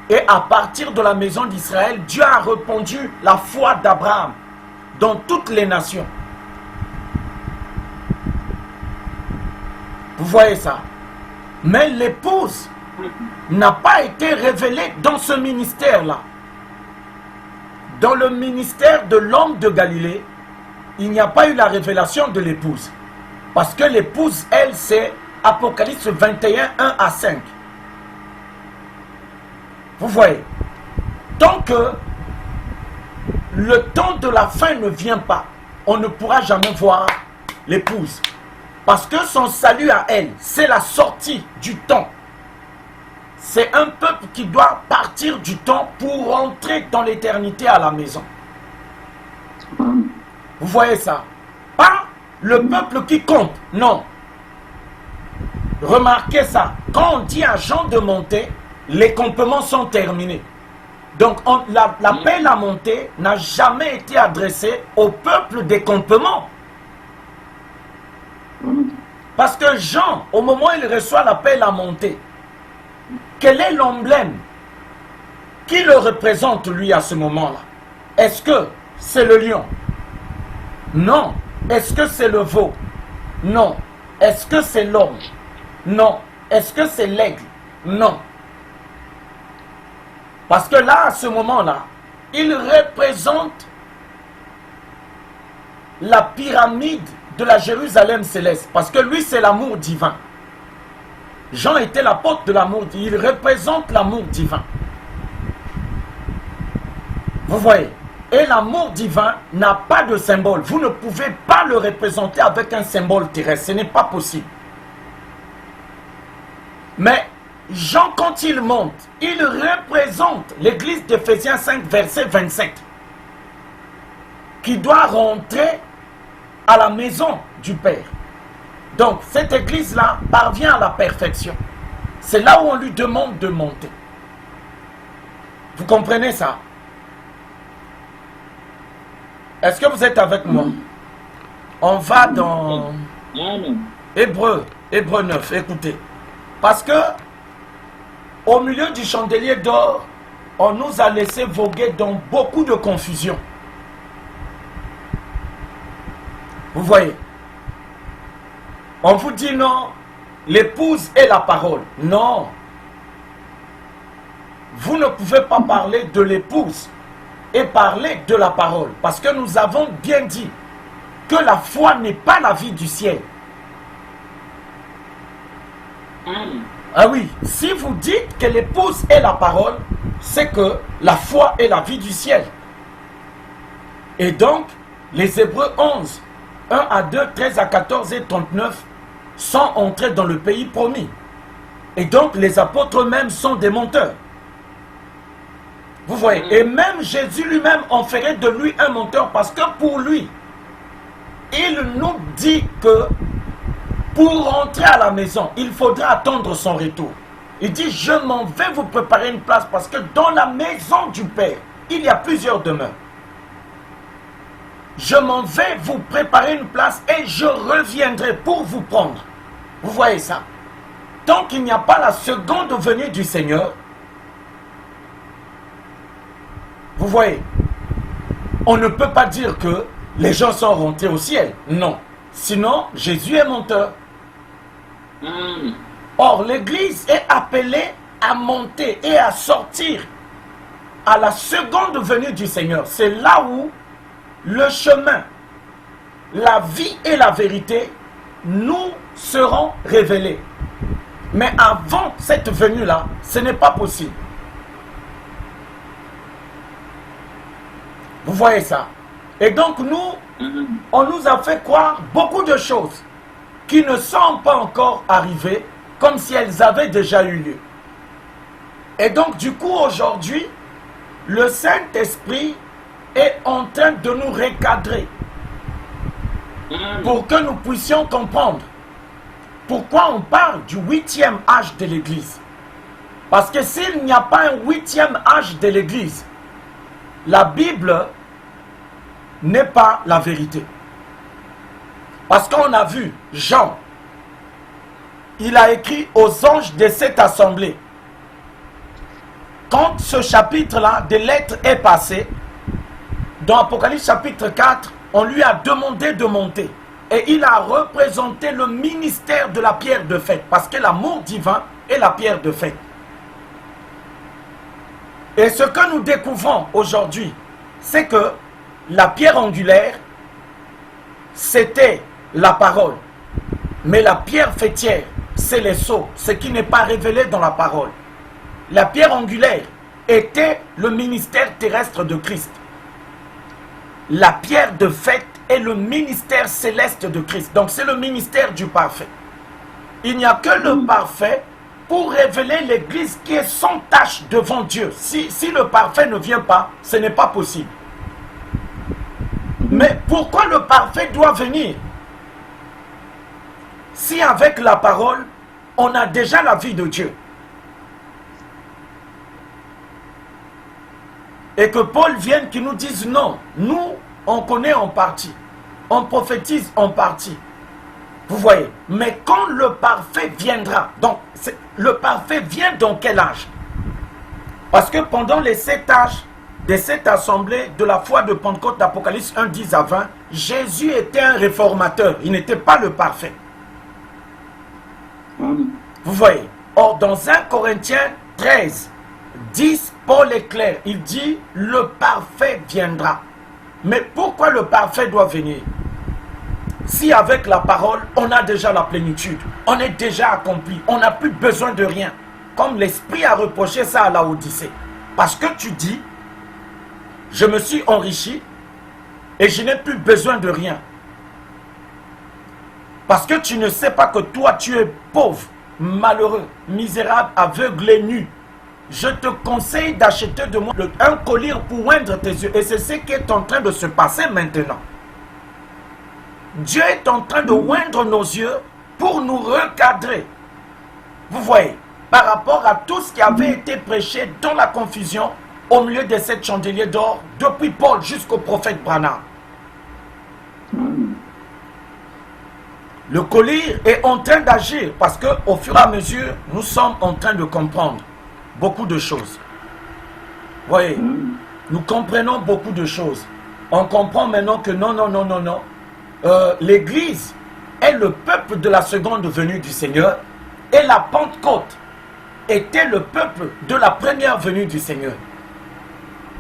Et à partir de la maison d'Israël, Dieu a répandu la foi d'Abraham dans toutes les nations. Vous voyez ça? Mais l'épouse n'a pas été révélée dans ce ministère-là. Dans le ministère de l'homme de Galilée, il n'y a pas eu la révélation de l'épouse. Parce que l'épouse, elle, c'est Apocalypse 21, 1 à 5. Vous voyez, tant que le temps de la fin ne vient pas, on ne pourra jamais voir l'épouse. Parce que son salut à elle, c'est la sortie du temps. C'est un peuple qui doit partir du temps pour rentrer dans l'éternité à la maison. Vous voyez ça? Pas le peuple qui compte, non. Remarquez ça. Quand on dit à Jean de monter, les campements sont terminés. Donc l'appel à monter n'a jamais été adressé au peuple des campements. Parce que Jean, au moment où il reçoit l'appel à monter, quel est l'emblème qui le représente lui à ce moment-là? Est-ce que c'est le lion? Non. Est-ce que c'est le veau? Non. Est-ce que c'est l'homme? Non. Est-ce que c'est l'aigle? Non. Parce que là, à ce moment-là, il représente la pyramide de la Jérusalem céleste. Parce que lui, c'est l'amour divin. Jean était l'apôtre de l'amour divin. Il représente l'amour divin. Vous voyez? Et l'amour divin n'a pas de symbole. Vous ne pouvez pas le représenter avec un symbole terrestre. Ce n'est pas possible. Mais Jean, quand il monte, il représente l'église d'Éphésiens 5, verset 27, qui doit rentrer à la maison du Père. Donc, cette église-là parvient à la perfection. C'est là où on lui demande de monter. Vous comprenez ça? Est-ce que vous êtes avec moi? On va dans Hébreu 9, écoutez. Parce que au milieu du chandelier d'or, on nous a laissé voguer dans beaucoup de confusion. Vous voyez? On vous dit non, l'épouse est la parole. Non. Vous ne pouvez pas parler de l'épouse et parler de la parole. Parce que nous avons bien dit que la foi n'est pas la vie du ciel. Ah oui, si vous dites que l'épouse est la parole, c'est que la foi est la vie du ciel. Et donc, les Hébreux 11, 1 à 2, 13 à 14 et 39 sont entrés dans le pays promis. Et donc, les apôtres eux-mêmes sont des menteurs. Vous voyez, et même Jésus lui-même en ferait de lui un menteur parce que pour lui, il nous dit que pour rentrer à la maison, il faudra attendre son retour. Il dit, je m'en vais vous préparer une place parce que dans la maison du Père, il y a plusieurs demeures. Je m'en vais vous préparer une place et je reviendrai pour vous prendre. Vous voyez ça? Tant qu'il n'y a pas la seconde venue du Seigneur, vous voyez, on ne peut pas dire que les gens sont rentrés au ciel. Non. Sinon, Jésus est menteur. Or, l'Église est appelée à monter et à sortir à la seconde venue du Seigneur. C'est là où le chemin, la vie et la vérité nous seront révélés. Mais avant cette venue-là, ce n'est pas possible. Vous voyez ça? Et donc nous, on nous a fait croire beaucoup de choses qui ne sont pas encore arrivées, comme si elles avaient déjà eu lieu. Et donc du coup aujourd'hui, le Saint-Esprit est en train de nous recadrer pour que nous puissions comprendre pourquoi on parle du 8e âge de l'Église. Parce que s'il n'y a pas un 8e âge de l'Église, la Bible n'est pas la vérité. Parce qu'on a vu Jean, il a écrit aux anges de cette assemblée. Quand ce chapitre-là des lettres est passé, dans Apocalypse chapitre 4, on lui a demandé de monter. Et il a représenté le ministère de la pierre de fête. Parce que l'amour divin est la pierre de fête. Et ce que nous découvrons aujourd'hui, c'est que la pierre angulaire, c'était la parole. Mais la pierre fêtière, c'est les sceaux, ce qui n'est pas révélé dans la parole. La pierre angulaire était le ministère terrestre de Christ. La pierre de faite est le ministère céleste de Christ. Donc c'est le ministère du parfait. Il n'y a que le parfait pour révéler l'Église qui est sans tache devant Dieu. Si le parfait ne vient pas, ce n'est pas possible. Mais pourquoi le parfait doit venir? Si avec la parole, on a déjà la vie de Dieu. Et que Paul vienne qui nous dise non, nous, on connaît en partie, on prophétise en partie. Vous voyez, mais quand le parfait viendra, donc le parfait vient dans quel âge? Parce que pendant les 7 âges des 7 assemblées de la foi de Pentecôte d'Apocalypse 1, 10 à 20, Jésus était un réformateur, il n'était pas le parfait. Vous voyez, or dans 1 Corinthiens 13, 10, Paul est clair, il dit le parfait viendra. Mais pourquoi le parfait doit venir? Si avec la parole, on a déjà la plénitude, on est déjà accompli, on n'a plus besoin de rien. Comme l'Esprit a reproché ça à Laodicée. Parce que tu dis, je me suis enrichi et je n'ai plus besoin de rien. Parce que tu ne sais pas que toi, tu es pauvre, malheureux, misérable, aveugle et nu. Je te conseille d'acheter de moi un collier pour oindre tes yeux. Et c'est ce qui est en train de se passer maintenant. Dieu est en train de oindre nos yeux pour nous recadrer. Vous voyez, par rapport à tout ce qui avait été prêché dans la confusion au milieu de 7 chandeliers d'or, depuis Paul jusqu'au prophète Branham. Le collier est en train d'agir parce qu'au fur et à mesure, nous sommes en train de comprendre beaucoup de choses. Vous voyez, nous comprenons beaucoup de choses. On comprend maintenant que non. L'Église est le peuple de la seconde venue du Seigneur et la Pentecôte était le peuple de la première venue du Seigneur.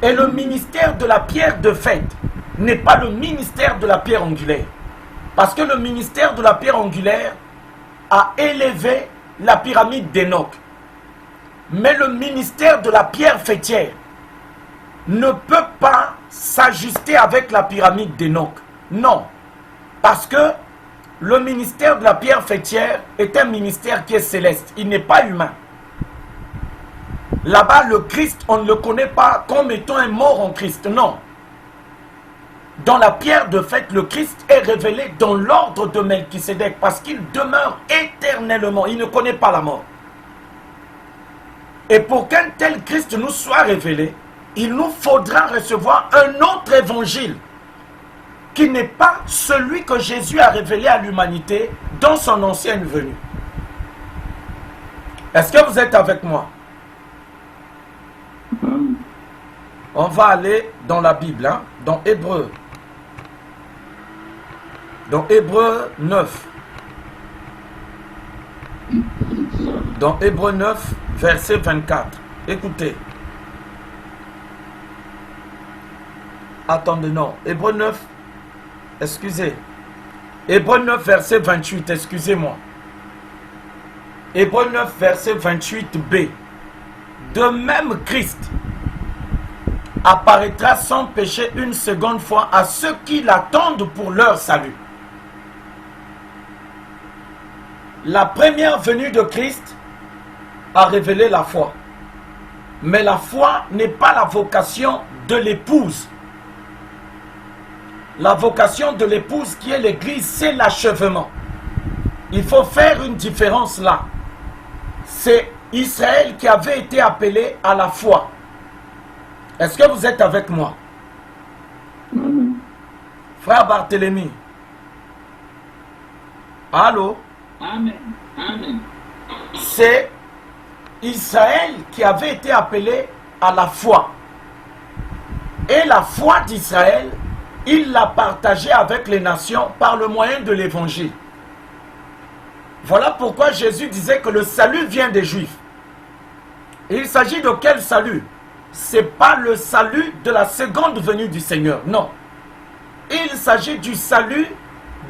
Et le ministère de la pierre de faite n'est pas le ministère de la pierre angulaire. Parce que le ministère de la pierre angulaire a élevé la pyramide d'Enoch. Mais le ministère de la pierre faîtière ne peut pas s'ajuster avec la pyramide d'Enoch. Non. Parce que le ministère de la pierre faîtière est un ministère qui est céleste. Il n'est pas humain. Là-bas, le Christ, on ne le connaît pas comme étant un mort en Christ. Non. Dans la pierre de faite, le Christ est révélé dans l'ordre de Melchisédek parce qu'il demeure éternellement. Il ne connaît pas la mort. Et pour qu'un tel Christ nous soit révélé, il nous faudra recevoir un autre évangile qui n'est pas celui que Jésus a révélé à l'humanité dans son ancienne venue. Est-ce que vous êtes avec moi? On va aller dans la Bible, hein, dans Hébreux. Dans Hébreux 9. Dans Hébreux 9, verset 24. Écoutez. Attendez, non. Hébreux 9, excusez. Hébreux 9, verset 28, excusez-moi. Hébreux 9, verset 28b. De même, Christ apparaîtra sans péché une seconde fois à ceux qui l'attendent pour leur salut. La première venue de Christ a révélé la foi. Mais la foi n'est pas la vocation de l'épouse. La vocation de l'épouse qui est l'Église, c'est l'achèvement. Il faut faire une différence là. C'est Israël qui avait été appelé à la foi. Est-ce que vous êtes avec moi? Frère Barthélemy. Allô? Amen. Amen. C'est Israël qui avait été appelé à la foi. Et la foi d'Israël, il l'a partagée avec les nations par le moyen de l'évangile. Voilà pourquoi Jésus disait que le salut vient des Juifs. Et il s'agit de quel salut? Ce n'est pas le salut de la seconde venue du Seigneur, non. Il s'agit du salut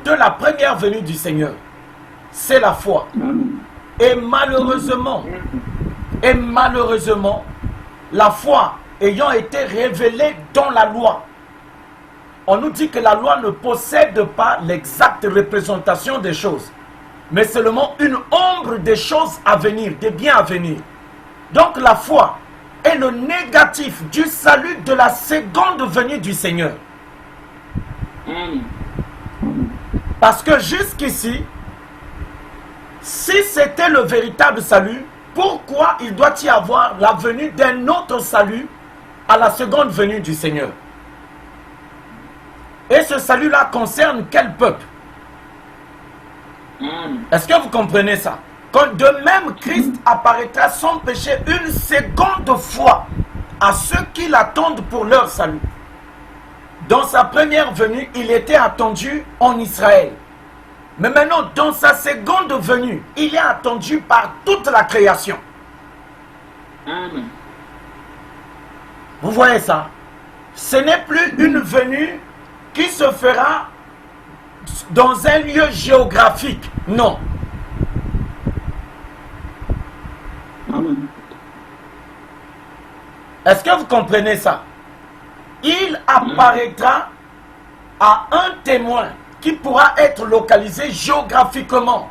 de la première venue du Seigneur. C'est la foi. Et malheureusement, la foi ayant été révélée dans la loi, on nous dit que la loi ne possède pas l'exacte représentation des choses, mais seulement une ombre des choses à venir, des biens à venir. Donc la foi est le négatif du salut de la seconde venue du Seigneur. Parce que jusqu'ici, si c'était le véritable salut, pourquoi il doit y avoir la venue d'un autre salut à la seconde venue du Seigneur? Et ce salut-là concerne quel peuple? Est-ce que vous comprenez ça? Quand de même Christ apparaîtra sans péché une seconde fois à ceux qui l'attendent pour leur salut. Dans sa première venue, il était attendu en Israël. Mais maintenant, dans sa seconde venue, il est attendu par toute la création. Amen. Vous voyez ça? Ce n'est plus une venue qui se fera dans un lieu géographique. Non. Amen. Est-ce que vous comprenez ça? Il apparaîtra à un témoin qui pourra être localisé géographiquement.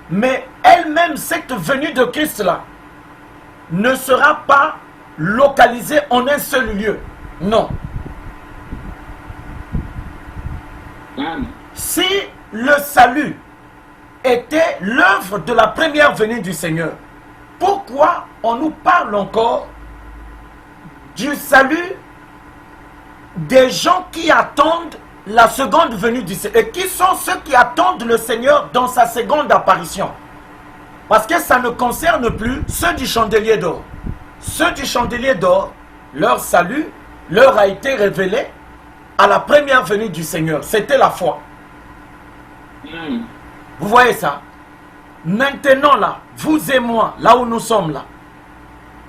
Mais elle-même, cette venue de Christ-là, ne sera pas localisée en un seul lieu. Non. Amen. Si le salut était l'œuvre de la première venue du Seigneur, pourquoi on nous parle encore du salut des gens qui attendent la seconde venue du Seigneur? Et qui sont ceux qui attendent le Seigneur dans sa seconde apparition? Parce que ça ne concerne plus ceux du chandelier d'or. Ceux du chandelier d'or, leur salut leur a été révélé à la première venue du Seigneur. C'était la foi. Vous voyez ça? Maintenant là, vous et moi, là où nous sommes là,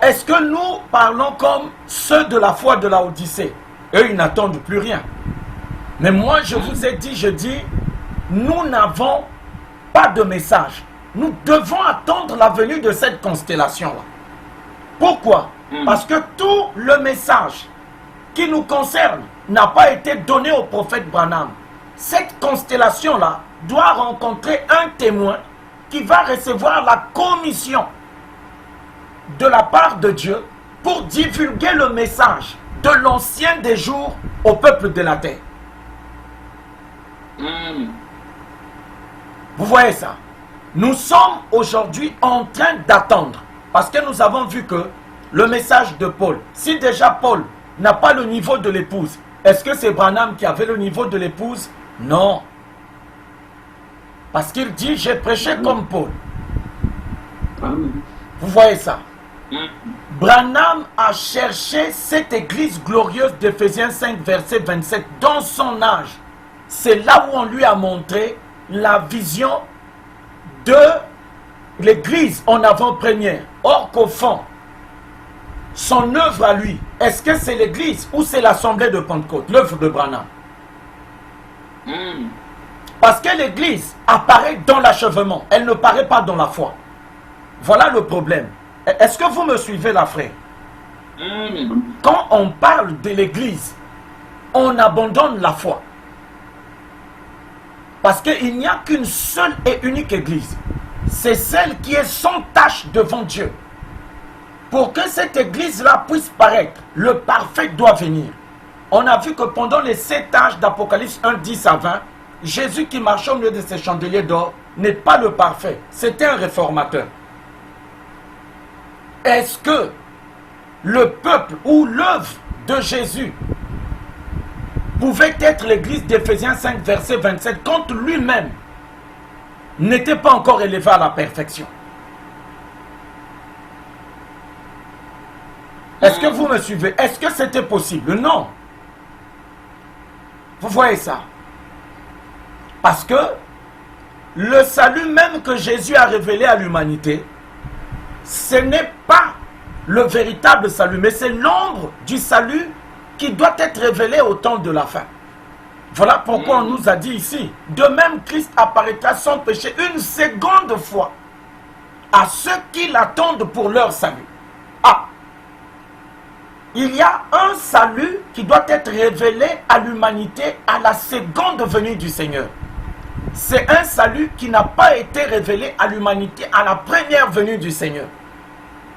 est-ce que nous parlons comme ceux de la foi de la Odyssée? Eux, ils n'attendent plus rien. Mais moi, je vous ai dit, je dis, nous n'avons pas de message. Nous devons attendre la venue de cette constellation-là. Pourquoi? Parce que tout le message qui nous concerne n'a pas été donné au prophète Branham. Cette constellation-là doit rencontrer un témoin qui va recevoir la commission de la part de Dieu pour divulguer le message de l'ancien des jours au peuple de la terre. Vous voyez ça? Nous sommes aujourd'hui en train d'attendre, parce que nous avons vu que le message de Paul, si déjà Paul n'a pas le niveau de l'épouse, est-ce que c'est Branham qui avait le niveau de l'épouse? Non. Parce qu'il dit, j'ai prêché comme Paul. Amen. Vous voyez ça? Branham a cherché cette église glorieuse d'Éphésiens 5, verset 27, dans son âge. C'est là où on lui a montré la vision de l'église en avant-première. Or qu'au fond, son œuvre à lui, est-ce que c'est l'église ou c'est l'assemblée de Pentecôte, l'œuvre de Branham? Parce que l'église apparaît dans l'achèvement, elle ne paraît pas dans la foi. Voilà le problème. Est-ce que vous me suivez là, frère? Amen. Quand on parle de l'église, on abandonne la foi. Parce qu'il n'y a qu'une seule et unique église. C'est celle qui est sans tache devant Dieu. Pour que cette église-là puisse paraître, le parfait doit venir. On a vu que pendant les 7 âges d'Apocalypse 1, 10 à 20, Jésus qui marchait au milieu de ces chandeliers d'or n'est pas le parfait. C'était un réformateur. Est-ce que le peuple ou l'œuvre de Jésus pouvait être l'église d'Éphésiens 5, verset 27, quand lui-même n'était pas encore élevé à la perfection? Est-ce que vous me suivez? Est-ce que c'était possible? Non. Vous voyez ça? Parce que le salut même que Jésus a révélé à l'humanité, ce n'est pas le véritable salut, mais c'est l'ombre du salut qui doit être révélé au temps de la fin. Voilà pourquoi on nous a dit ici, de même Christ apparaîtra sans péché une seconde fois à ceux qui l'attendent pour leur salut. Ah, il y a un salut qui doit être révélé à l'humanité à la seconde venue du Seigneur. C'est un salut qui n'a pas été révélé à l'humanité à la première venue du Seigneur.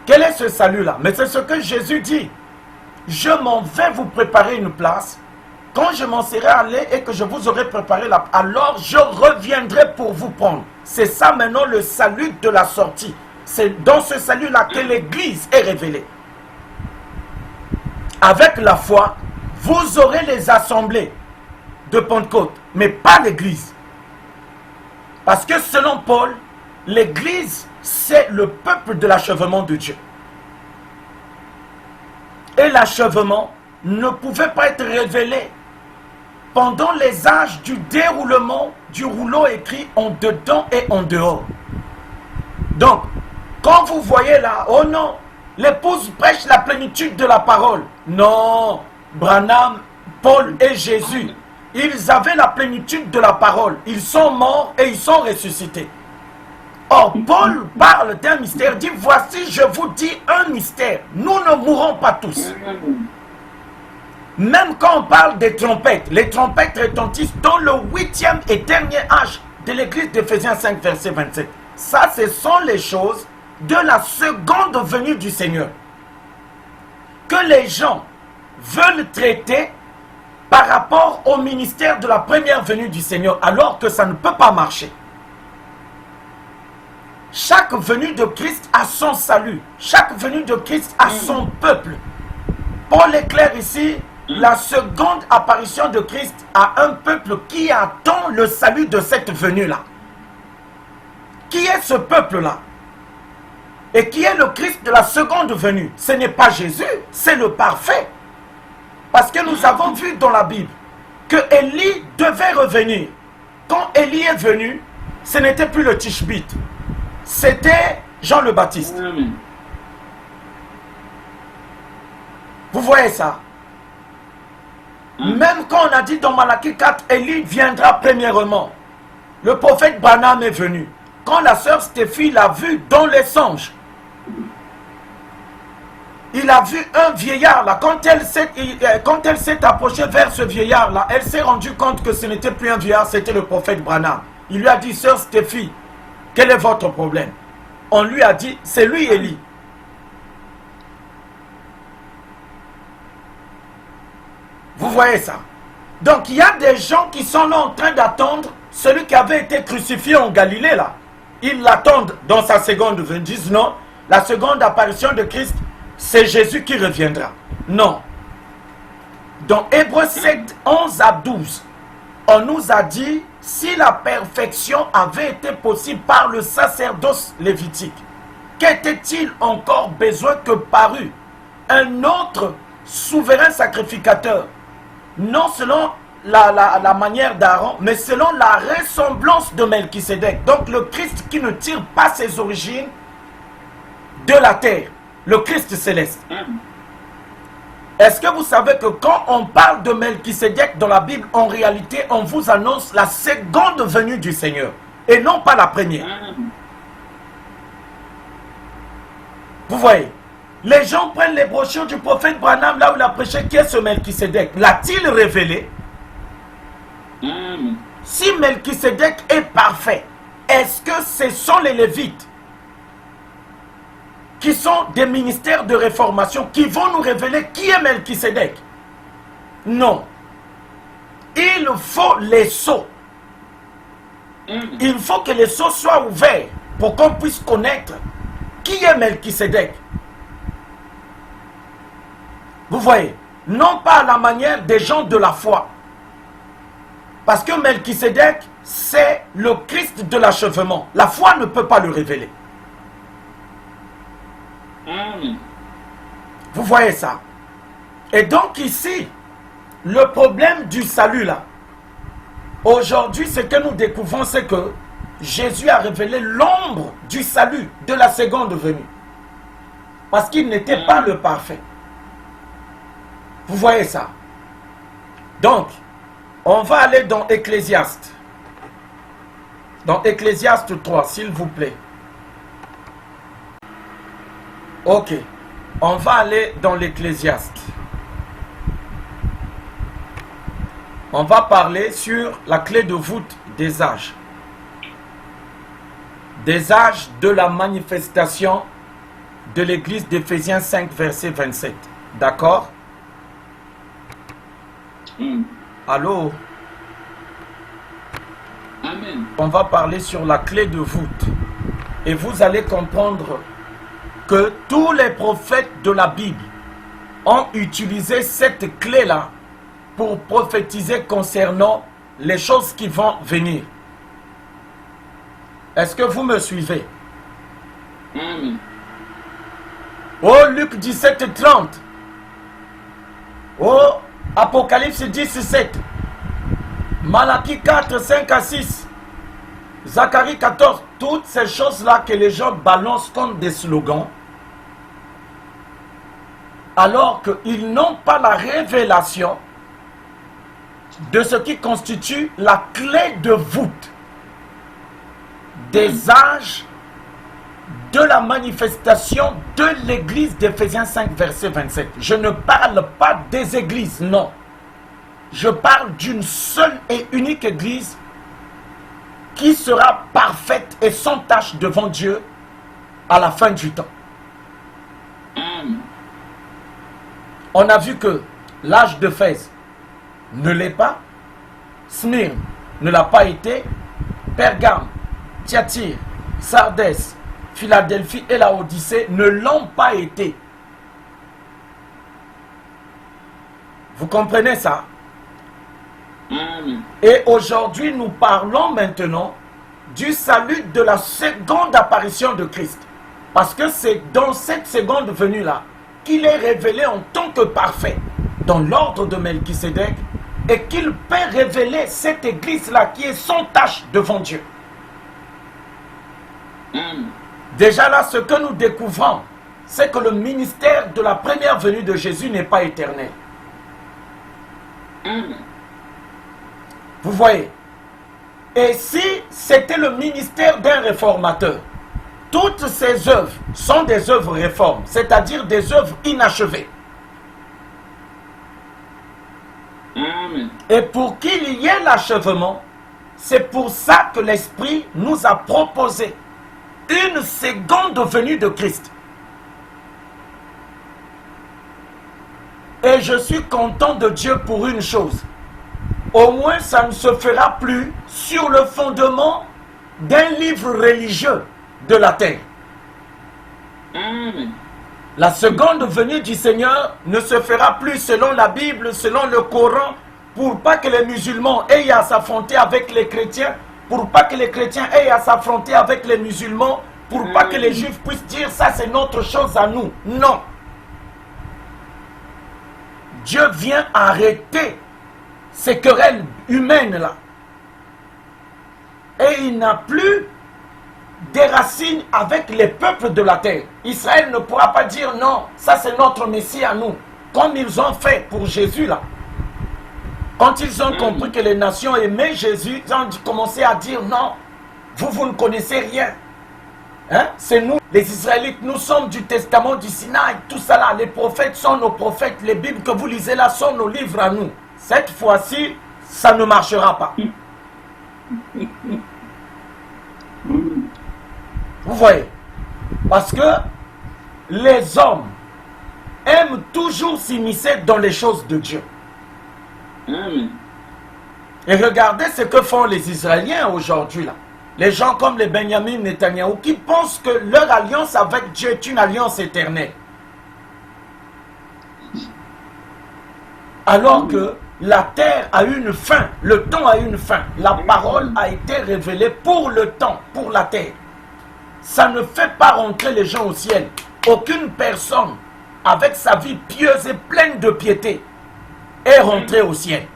Quel est ce salut-là? Mais c'est ce que Jésus dit. Je m'en vais vous préparer une place. Quand je m'en serai allé et que je vous aurai préparé là, alors je reviendrai pour vous prendre. C'est ça maintenant le salut de la sortie. C'est dans ce salut-là que l'Église est révélée. Avec la foi, vous aurez les assemblées de Pentecôte, mais pas l'Église. Parce que selon Paul, l'Église, c'est le peuple de l'achèvement de Dieu. Et l'achèvement ne pouvait pas être révélé pendant les âges du déroulement du rouleau écrit en dedans et en dehors. Donc, quand vous voyez là, oh non, l'épouse prêche la plénitude de la parole. Non, Branham, Paul et Jésus, ils avaient la plénitude de la parole. Ils sont morts et ils sont ressuscités. Or, Paul parle d'un mystère, dit, voici, je vous dis un mystère. Nous ne mourrons pas tous. Même quand on parle des trompettes, les trompettes retentissent dans le 8e et dernier âge de l'église d'Éphésiens 5, verset 27. Ça, ce sont les choses de la seconde venue du Seigneur que les gens veulent traiter par rapport au ministère de la première venue du Seigneur, alors que ça ne peut pas marcher. Chaque venue de Christ a son salut. Chaque venue de Christ a son peuple. Paul est clair ici, la seconde apparition de Christ a un peuple qui attend le salut de cette venue-là. Qui est ce peuple-là? Et qui est le Christ de la seconde venue? Ce n'est pas Jésus, c'est le parfait. Parce que nous avons vu dans la Bible que Élie devait revenir. Quand Élie est venu, ce n'était plus le Tishbite. C'était Jean le Baptiste. Vous voyez ça? Même quand on a dit dans Malachie 4, Élie viendra premièrement. Le prophète Branham est venu. Quand la sœur Stéphie l'a vu dans les songes, il a vu un vieillard là. Quand elle s'est approchée vers ce vieillard là, elle s'est rendue compte que ce n'était plus un vieillard, c'était le prophète Branham. Il lui a dit, sœur Stéphie, quel est votre problème? On lui a dit, c'est lui Élie. Vous voyez ça? Donc il y a des gens qui sont là en train d'attendre celui qui avait été crucifié en Galilée là. Ils l'attendent dans sa seconde venue. Ils disent non, la seconde apparition de Christ, c'est Jésus qui reviendra. Non. Dans Hébreux 7, 11 à 12, on nous a dit, si la perfection avait été possible par le sacerdoce lévitique, qu'était-il encore besoin que parût un autre souverain sacrificateur, non selon la manière d'Aaron, mais selon la ressemblance de Melchisédek. Donc le Christ qui ne tire pas ses origines de la terre, le Christ céleste. Est-ce que vous savez que quand on parle de Melchisédek dans la Bible, en réalité, on vous annonce la seconde venue du Seigneur, et non pas la première. Vous voyez? Les gens prennent les brochures du prophète Branham, là où il a prêché, qui est ce Melchisédek? L'a-t-il révélé? Si Melchisédek est parfait, est-ce que ce sont les Lévites qui sont des ministères de réformation qui vont nous révéler qui est Melchisédek? Non. Il faut les sceaux. Il faut que les sceaux soient ouverts pour qu'on puisse connaître qui est Melchisédek. Vous voyez? Non pas à la manière des gens de la foi. Parce que Melchisédek, c'est le Christ de l'achèvement. La foi ne peut pas le révéler. Vous voyez ça? Et donc ici, le problème du salut là, aujourd'hui, ce que nous découvrons, c'est que Jésus a révélé l'ombre du salut de la seconde venue. Parce qu'il n'était pas le parfait. Vous voyez ça? Donc, on va aller dans Ecclésiaste. Dans Ecclésiaste 3, s'il vous plaît. Ok. On va aller dans l'Ecclésiaste. On va parler sur la clé de voûte des âges. Des âges de la manifestation de l'église d'Éphésiens 5, verset 27. D'accord? Allô? Amen. On va parler sur la clé de voûte. Et vous allez comprendre que tous les prophètes de la Bible ont utilisé cette clé-là pour prophétiser concernant les choses qui vont venir. Est-ce que vous me suivez? Amen. Oh, Luc 17, 30. Oh, Apocalypse 10, 7. Malachie 4, 5 à 6. Zacharie 14. Toutes ces choses-là que les gens balancent comme des slogans, alors qu'ils n'ont pas la révélation de ce qui constitue la clé de voûte des âges de la manifestation de l'église d'Éphésiens 5, verset 27. Je ne parle pas des églises, non. Je parle d'une seule et unique église qui sera parfaite et sans tache devant Dieu à la fin du temps. Amen. On a vu que l'âge d'Éphèse ne l'est pas, Smyrne ne l'a pas été, Pergame, Thyatire, Sardès, Philadelphie et la Odyssée ne l'ont pas été. Vous comprenez ça? Amen. Et aujourd'hui, nous parlons maintenant du salut de la seconde apparition de Christ. Parce que c'est dans cette seconde venue-là qu'il est révélé en tant que parfait dans l'ordre de Melchisédek et qu'il peut révéler cette église-là qui est sans tache devant Dieu. Amen. Déjà là, ce que nous découvrons, c'est que le ministère de la première venue de Jésus n'est pas éternel. Amen. Vous voyez? Et si c'était le ministère d'un réformateur, toutes ces œuvres sont des œuvres réformes, c'est-à-dire des œuvres inachevées. Amen. Et pour qu'il y ait l'achèvement, c'est pour ça que l'Esprit nous a proposé une seconde venue de Christ. Et je suis content de Dieu pour une chose. Au moins, ça ne se fera plus sur le fondement d'un livre religieux de la terre. Amen. La seconde venue du Seigneur ne se fera plus selon la Bible, selon le Coran, pour pas que les musulmans aient à s'affronter avec les chrétiens, pour pas que les chrétiens aient à s'affronter avec les musulmans, pour pas que les juifs puissent dire ça c'est notre chose à nous. Non. Dieu vient arrêter ces querelles humaines là. Et il n'a plus des racines avec les peuples de la terre. Israël ne pourra pas dire non, ça c'est notre Messie à nous, comme ils ont fait pour Jésus là. Quand ils ont compris que les nations aimaient Jésus, ils ont commencé à dire non, vous ne connaissez rien. Hein? C'est nous, les Israélites, nous sommes du testament du Sinaï, tout ça là, les prophètes sont nos prophètes, les Bibles que vous lisez là sont nos livres à nous. Cette fois-ci, ça ne marchera pas. Vous voyez? Parce que les hommes aiment toujours s'immiscer dans les choses de Dieu. Amen. Et regardez ce que font les Israéliens aujourd'hui là. Les gens comme les Benjamin Netanyahou qui pensent que leur alliance avec Dieu est une alliance éternelle. Alors que la terre a une fin, le temps a une fin. La parole a été révélée pour le temps, pour la terre. Ça ne fait pas rentrer les gens au ciel. Aucune personne avec sa vie pieuse et pleine de piété est rentrée au ciel.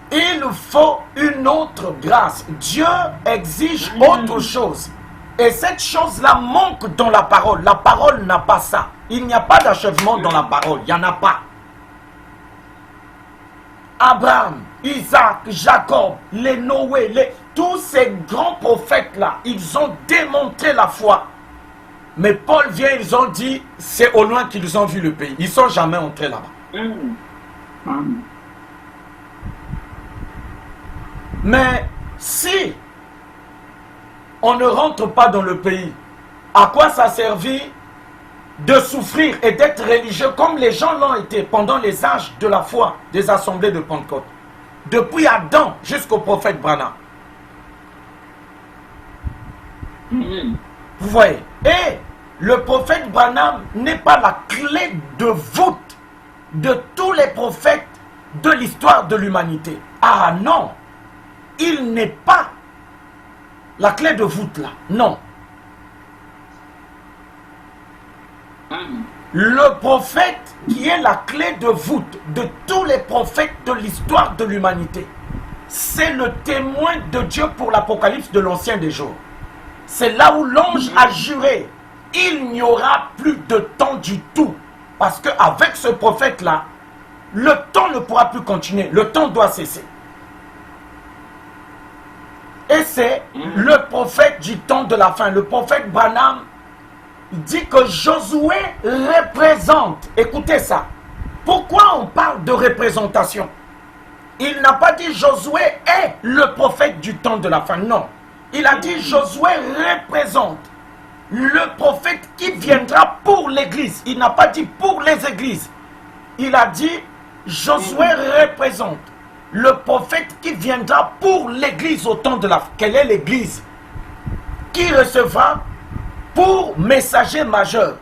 Il faut une autre grâce. Dieu exige autre chose. Et cette chose-là manque dans la parole. La parole n'a pas ça. Il n'y a pas d'achèvement dans la parole. Il n'y en a pas. Abraham, Isaac, Jacob, les Noé, tous ces grands prophètes-là, ils ont démontré la foi Mais Paul vient, ils ont dit, c'est au loin qu'ils ont vu le pays. Ils ne sont jamais entrés là-bas. Amen. Amen. Mais si on ne rentre pas dans le pays, à quoi ça servit de souffrir et d'être religieux comme les gens l'ont été pendant les âges de la foi des assemblées de Pentecôte, depuis Adam jusqu'au prophète Branham? Amen. Vous voyez? Et le prophète Branham n'est pas la clé de voûte de tous les prophètes de l'histoire de l'humanité. Ah non! Il n'est pas la clé de voûte là. Non. Amen. Le prophète qui est la clé de voûte de tous les prophètes de l'histoire de l'humanité, c'est le témoin de Dieu pour l'Apocalypse de l'Ancien des Jours. C'est là où l'ange a juré, il n'y aura plus de temps du tout. Parce qu'avec ce prophète-là, le temps ne pourra plus continuer. Le temps doit cesser. Et c'est le prophète du temps de la fin. Le prophète Branham dit que Josué représente. Écoutez ça. Pourquoi on parle de représentation? Il n'a pas dit Josué est le prophète du temps de la fin. Non. Il a dit Josué représente le prophète qui viendra pour l'église. Il n'a pas dit pour les églises. Il a dit Josué représente le prophète qui viendra pour l'église au temps de la fin. Quelle est l'église? Qui recevra pour messager majeur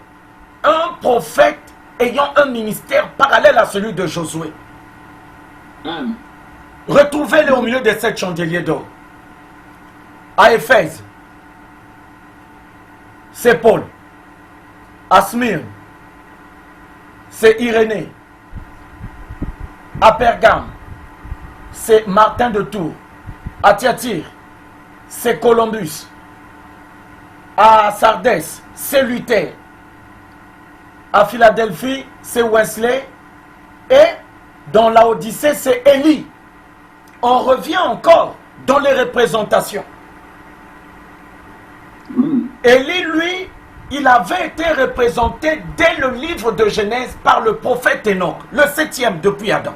un prophète ayant un ministère parallèle à celui de Josué. Amen. Retrouvez-le au milieu des 7 chandeliers d'or. À Éphèse, c'est Paul. À Smyrne, c'est Irénée. À Pergame, c'est Martin de Tours. À Thyatire, c'est Columbus. À Sardès, c'est Luther. À Philadelphie, c'est Wesley. Et dans la Odyssée, c'est Élie. On revient encore dans les représentations. Élie, lui, il avait été représenté dès le livre de Genèse par le prophète Enoch, le 7e depuis Adam.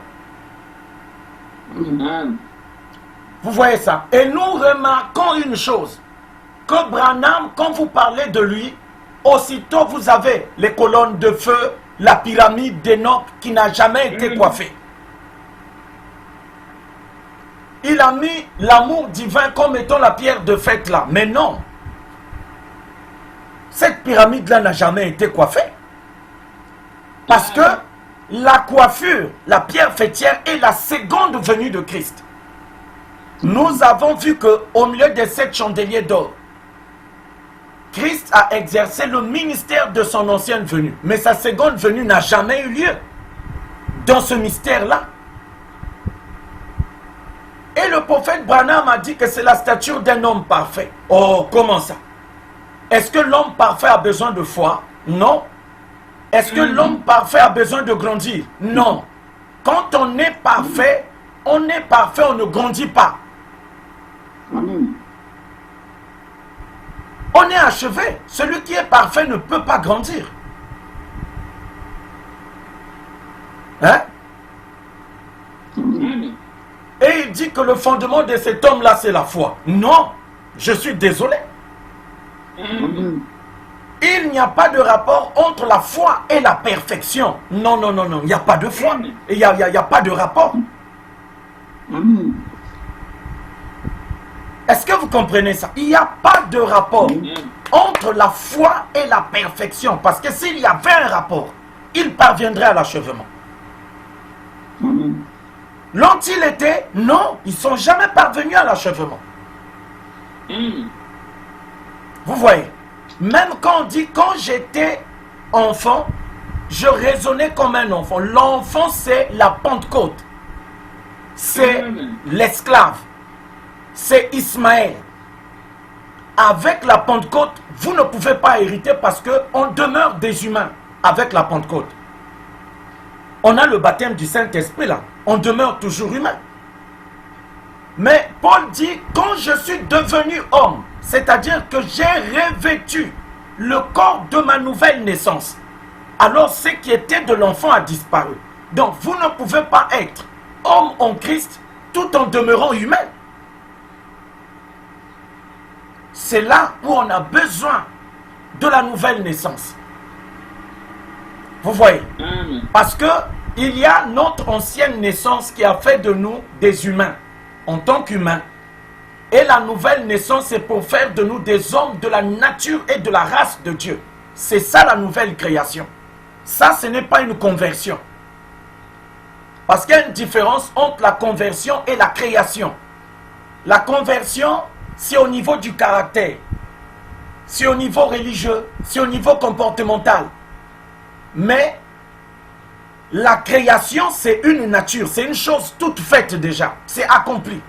Amen. Vous voyez ça? Et nous remarquons une chose, que Branham, quand vous parlez de lui, aussitôt vous avez les colonnes de feu, la pyramide d'Enoch qui n'a jamais été coiffée. Il a mis l'amour divin comme étant la pierre de fête là, mais non. Cette pyramide-là n'a jamais été coiffée. Parce que la coiffure, la pierre fêtière est la seconde venue de Christ. Nous avons vu qu'au milieu des 7 chandeliers d'or, Christ a exercé le ministère de son ancienne venue. Mais sa seconde venue n'a jamais eu lieu dans ce mystère-là. Et le prophète Branham a dit que c'est la stature d'un homme parfait. Oh, comment ça? Est-ce que l'homme parfait a besoin de foi? Non. Est-ce que l'homme parfait a besoin de grandir? Non. Quand on est parfait, on ne grandit pas. Amen. On est achevé. Celui qui est parfait ne peut pas grandir. Hein? Amen. Et il dit que le fondement de cet homme-là, c'est la foi. Non, je suis désolé. Amen. Il n'y a pas de rapport entre la foi et la perfection. Non, non, non, non, il n'y a pas de foi. Il n'y a pas de rapport. Amen. Est-ce que vous comprenez ça? Il n'y a pas de rapport entre la foi et la perfection. Parce que s'il y avait un rapport, il parviendrait à l'achèvement. Amen. L'ont-ils été? Non, ils ne sont jamais parvenus à l'achèvement. Amen. Vous voyez, même quand on dit quand j'étais enfant, je raisonnais comme un enfant. L'enfant, c'est la Pentecôte. C'est l'esclave. C'est Ismaël. Avec la Pentecôte, vous ne pouvez pas hériter parce qu'on demeure des humains avec la Pentecôte. On a le baptême du Saint-Esprit là. On demeure toujours humain. Mais Paul dit, quand je suis devenu homme, c'est-à-dire que j'ai revêtu le corps de ma nouvelle naissance. Alors ce qui était de l'enfant a disparu. Donc vous ne pouvez pas être homme en Christ tout en demeurant humain. C'est là où on a besoin de la nouvelle naissance. Vous voyez? Amen. Parce que il y a notre ancienne naissance qui a fait de nous des humains, en tant qu'humains. Et la nouvelle naissance, c'est pour faire de nous des hommes de la nature et de la race de Dieu. C'est ça la nouvelle création. Ça, ce n'est pas une conversion. Parce qu'il y a une différence entre la conversion et la création. La conversion, c'est au niveau du caractère. C'est au niveau religieux. C'est au niveau comportemental. Mais la création, c'est une nature. C'est une chose toute faite déjà. C'est accompli.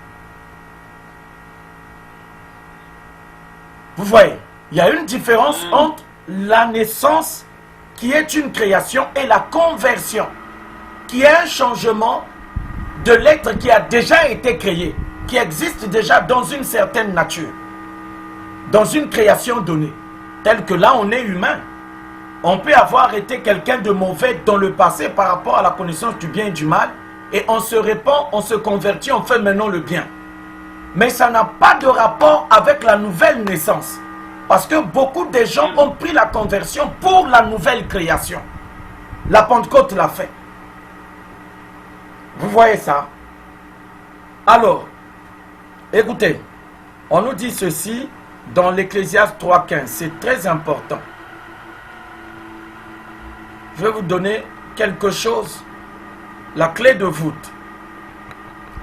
Vous voyez, il y a une différence entre la naissance, qui est une création, et la conversion, qui est un changement de l'être qui a déjà été créé, qui existe déjà dans une certaine nature, dans une création donnée. Tel que là, on est humain. On peut avoir été quelqu'un de mauvais dans le passé par rapport à la connaissance du bien et du mal, et on se répand, on se convertit, on fait maintenant le bien. Mais ça n'a pas de rapport avec la nouvelle naissance. Parce que beaucoup de gens ont pris la conversion pour la nouvelle création. La Pentecôte l'a fait. Vous voyez ça? Alors, écoutez, on nous dit ceci dans l'Ecclésiaste 3.15. C'est très important. Je vais vous donner quelque chose, la clé de voûte.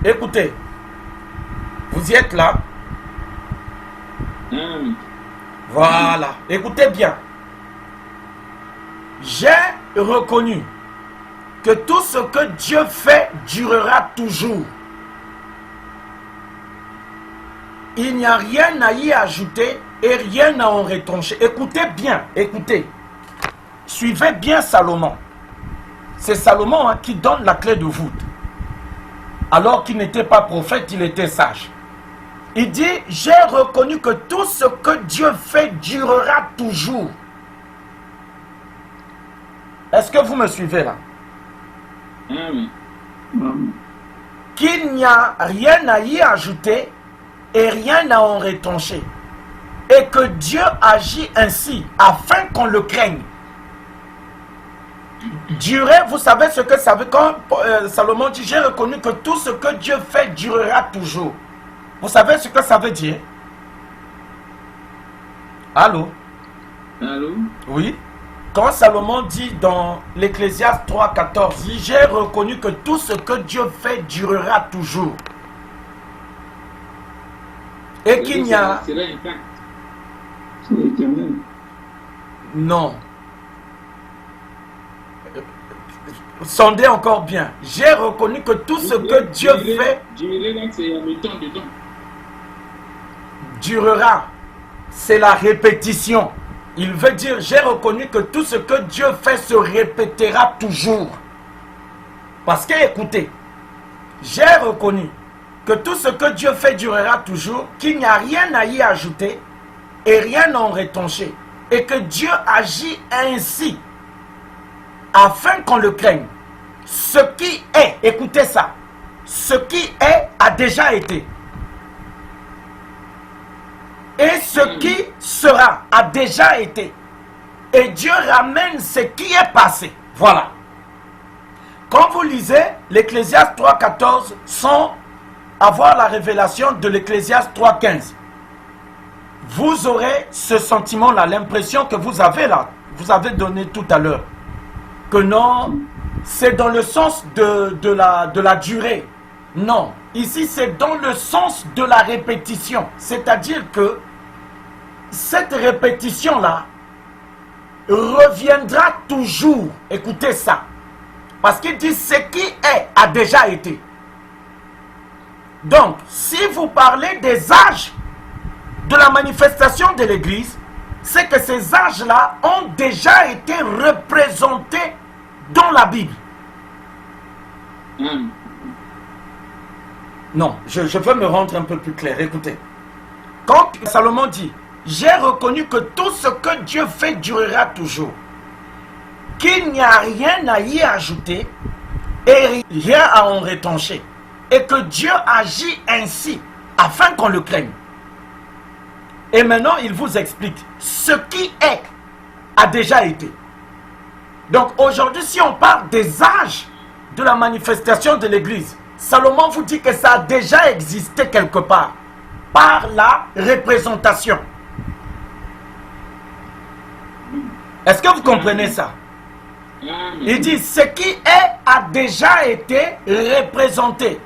Écoutez, vous y êtes là? Voilà, écoutez bien. J'ai reconnu que tout ce que Dieu fait durera toujours. Il n'y a rien à y ajouter et rien à en retrancher. Écoutez bien, écoutez. Suivez bien Salomon. C'est Salomon qui donne la clé de voûte. Alors qu'il n'était pas prophète, il était sage. Il dit, j'ai reconnu que tout ce que Dieu fait durera toujours. Est-ce que vous me suivez là? Qu'il n'y a rien à y ajouter et rien à en retrancher. Et que Dieu agit ainsi afin qu'on le craigne. Durer, vous savez ce que ça veut quand Salomon dit, j'ai reconnu que tout ce que Dieu fait durera toujours. Vous savez ce que ça veut dire? Allô? Allô? Oui. Quand Salomon dit dans l'Ecclésiaste 3.14, j'ai reconnu que tout ce que Dieu fait durera toujours. Et qu'il n'y a... C'est intact. C'est éternel. Non. Sondez encore bien. J'ai reconnu que tout ce que Dieu fait durera. C'est la répétition. Il veut dire, j'ai reconnu que tout ce que Dieu fait se répétera toujours. Parce que, écoutez, j'ai reconnu que tout ce que Dieu fait durera toujours, qu'il n'y a rien à y ajouter et rien à en retrancher. Et que Dieu agit ainsi afin qu'on le craigne. Ce qui est, écoutez ça, ce qui est a déjà été. Et ce qui sera a déjà été. Et Dieu ramène ce qui est passé. Voilà. Quand vous lisez l'Ecclésiaste 3.14 sans avoir la révélation de l'Ecclésiaste 3.15, vous aurez ce sentiment-là, l'impression que vous avez là, vous avez donné tout à l'heure. Que non, c'est dans le sens de la durée. Non, ici c'est dans le sens de la répétition. C'est-à-dire que cette répétition-là reviendra toujours. Écoutez ça. Parce qu'il dit ce qui est a déjà été. Donc, si vous parlez des âges de la manifestation de l'Église, c'est que ces âges-là ont déjà été représentés dans la Bible. Non, je veux me rendre un peu plus clair. Écoutez, quand Salomon dit, j'ai reconnu que tout ce que Dieu fait durera toujours, qu'il n'y a rien à y ajouter et rien à en retrancher, et que Dieu agit ainsi afin qu'on le craigne. Et maintenant, il vous explique ce qui est a déjà été. Donc aujourd'hui, si on parle des âges de la manifestation de l'Église, Salomon vous dit que ça a déjà existé quelque part par la représentation. Est-ce que vous comprenez ça? Il dit ce qui est a déjà été représenté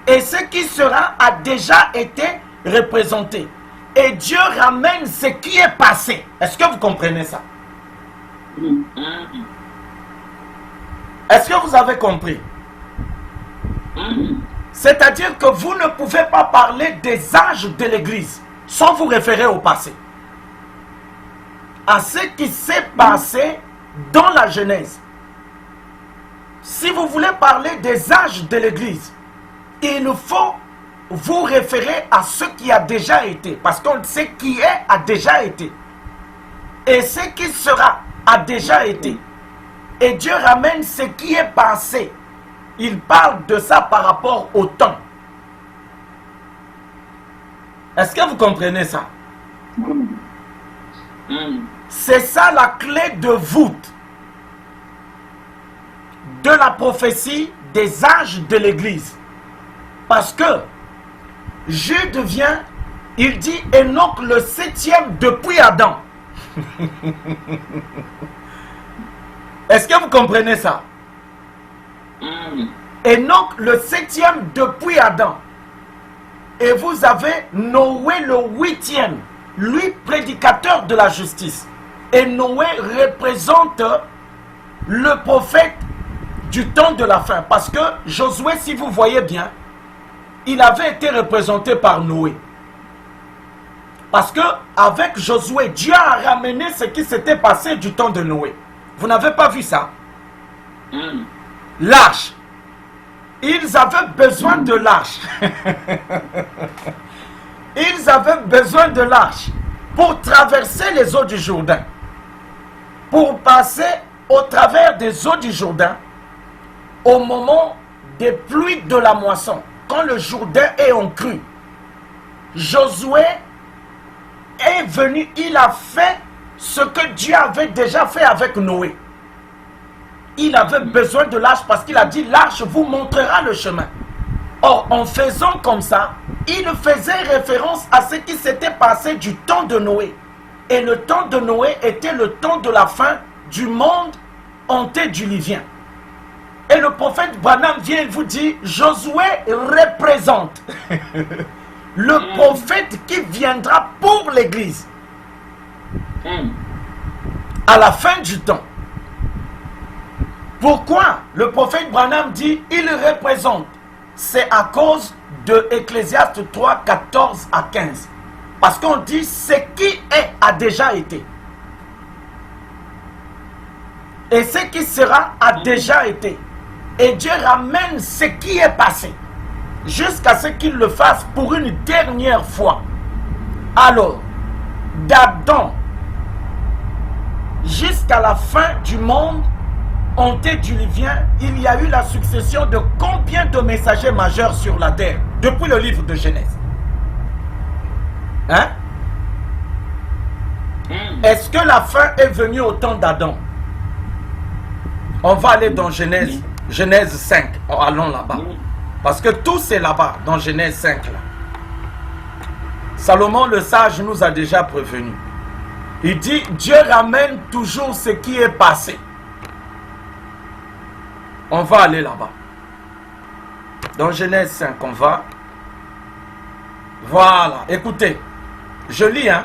et ce qui sera a déjà été représenté. Et Dieu ramène ce qui est passé. Est-ce que vous comprenez ça? Est-ce que vous avez compris? C'est-à-dire que vous ne pouvez pas parler des âges de l'Église sans vous référer au passé. À ce qui s'est passé dans la Genèse. Si vous voulez parler des âges de l'Église, il faut vous référer à ce qui a déjà été. Parce qu'on sait qui est a déjà été. Et ce qui sera a déjà été. Et Dieu ramène ce qui est passé. Il parle de ça par rapport au temps. Est-ce que vous comprenez ça? C'est ça la clé de voûte de la prophétie des âges de l'Église. Parce que Jude vient, il dit Enoch le 7e depuis Adam. Est-ce que vous comprenez ça? Enoch le 7e depuis Adam. Et vous avez Noé le 8e, lui prédicateur de la justice. Et Noé représente le prophète du temps de la fin. Parce que Josué, si vous voyez bien, il avait été représenté par Noé. Parce que avec Josué, Dieu a ramené ce qui s'était passé du temps de Noé. Vous n'avez pas vu ça? L'arche. Ils avaient besoin de l'arche. Ils avaient besoin de l'arche pour traverser les eaux du Jourdain. Pour passer au travers des eaux du Jourdain au moment des pluies de la moisson. Quand le Jourdain est en crue. Josué est venu, il a fait ce que Dieu avait déjà fait avec Noé. Il avait besoin de l'arche parce qu'il a dit l'arche vous montrera le chemin. Or, en faisant comme ça, il faisait référence à ce qui s'était passé du temps de Noé. Et le temps de Noé était le temps de la fin du monde antédiluvien. Et le prophète Branham vient et vous dit Josué représente le prophète qui viendra pour l'Église à la fin du temps. Pourquoi le prophète Branham dit il représente? C'est à cause de Ecclésiaste 3, 14 à 15. Parce qu'on dit ce qui est a déjà été. Et ce qui sera a déjà été. Et Dieu ramène ce qui est passé. Jusqu'à ce qu'il le fasse pour une dernière fois. Alors, d'Adam jusqu'à la fin du monde antédiluvien, il y a eu la succession de combien de messagers majeurs sur la terre depuis le livre de Genèse? Hein? Est-ce que la fin est venue au temps d'Adam? On va aller dans Genèse 5. Allons là-bas. Parce que tout c'est là-bas, dans Genèse 5. Là. Salomon le sage nous a déjà prévenu. Il dit, Dieu ramène toujours ce qui est passé. On va aller là-bas. Dans Genèse 5, on va. Voilà, écoutez. Je lis, hein.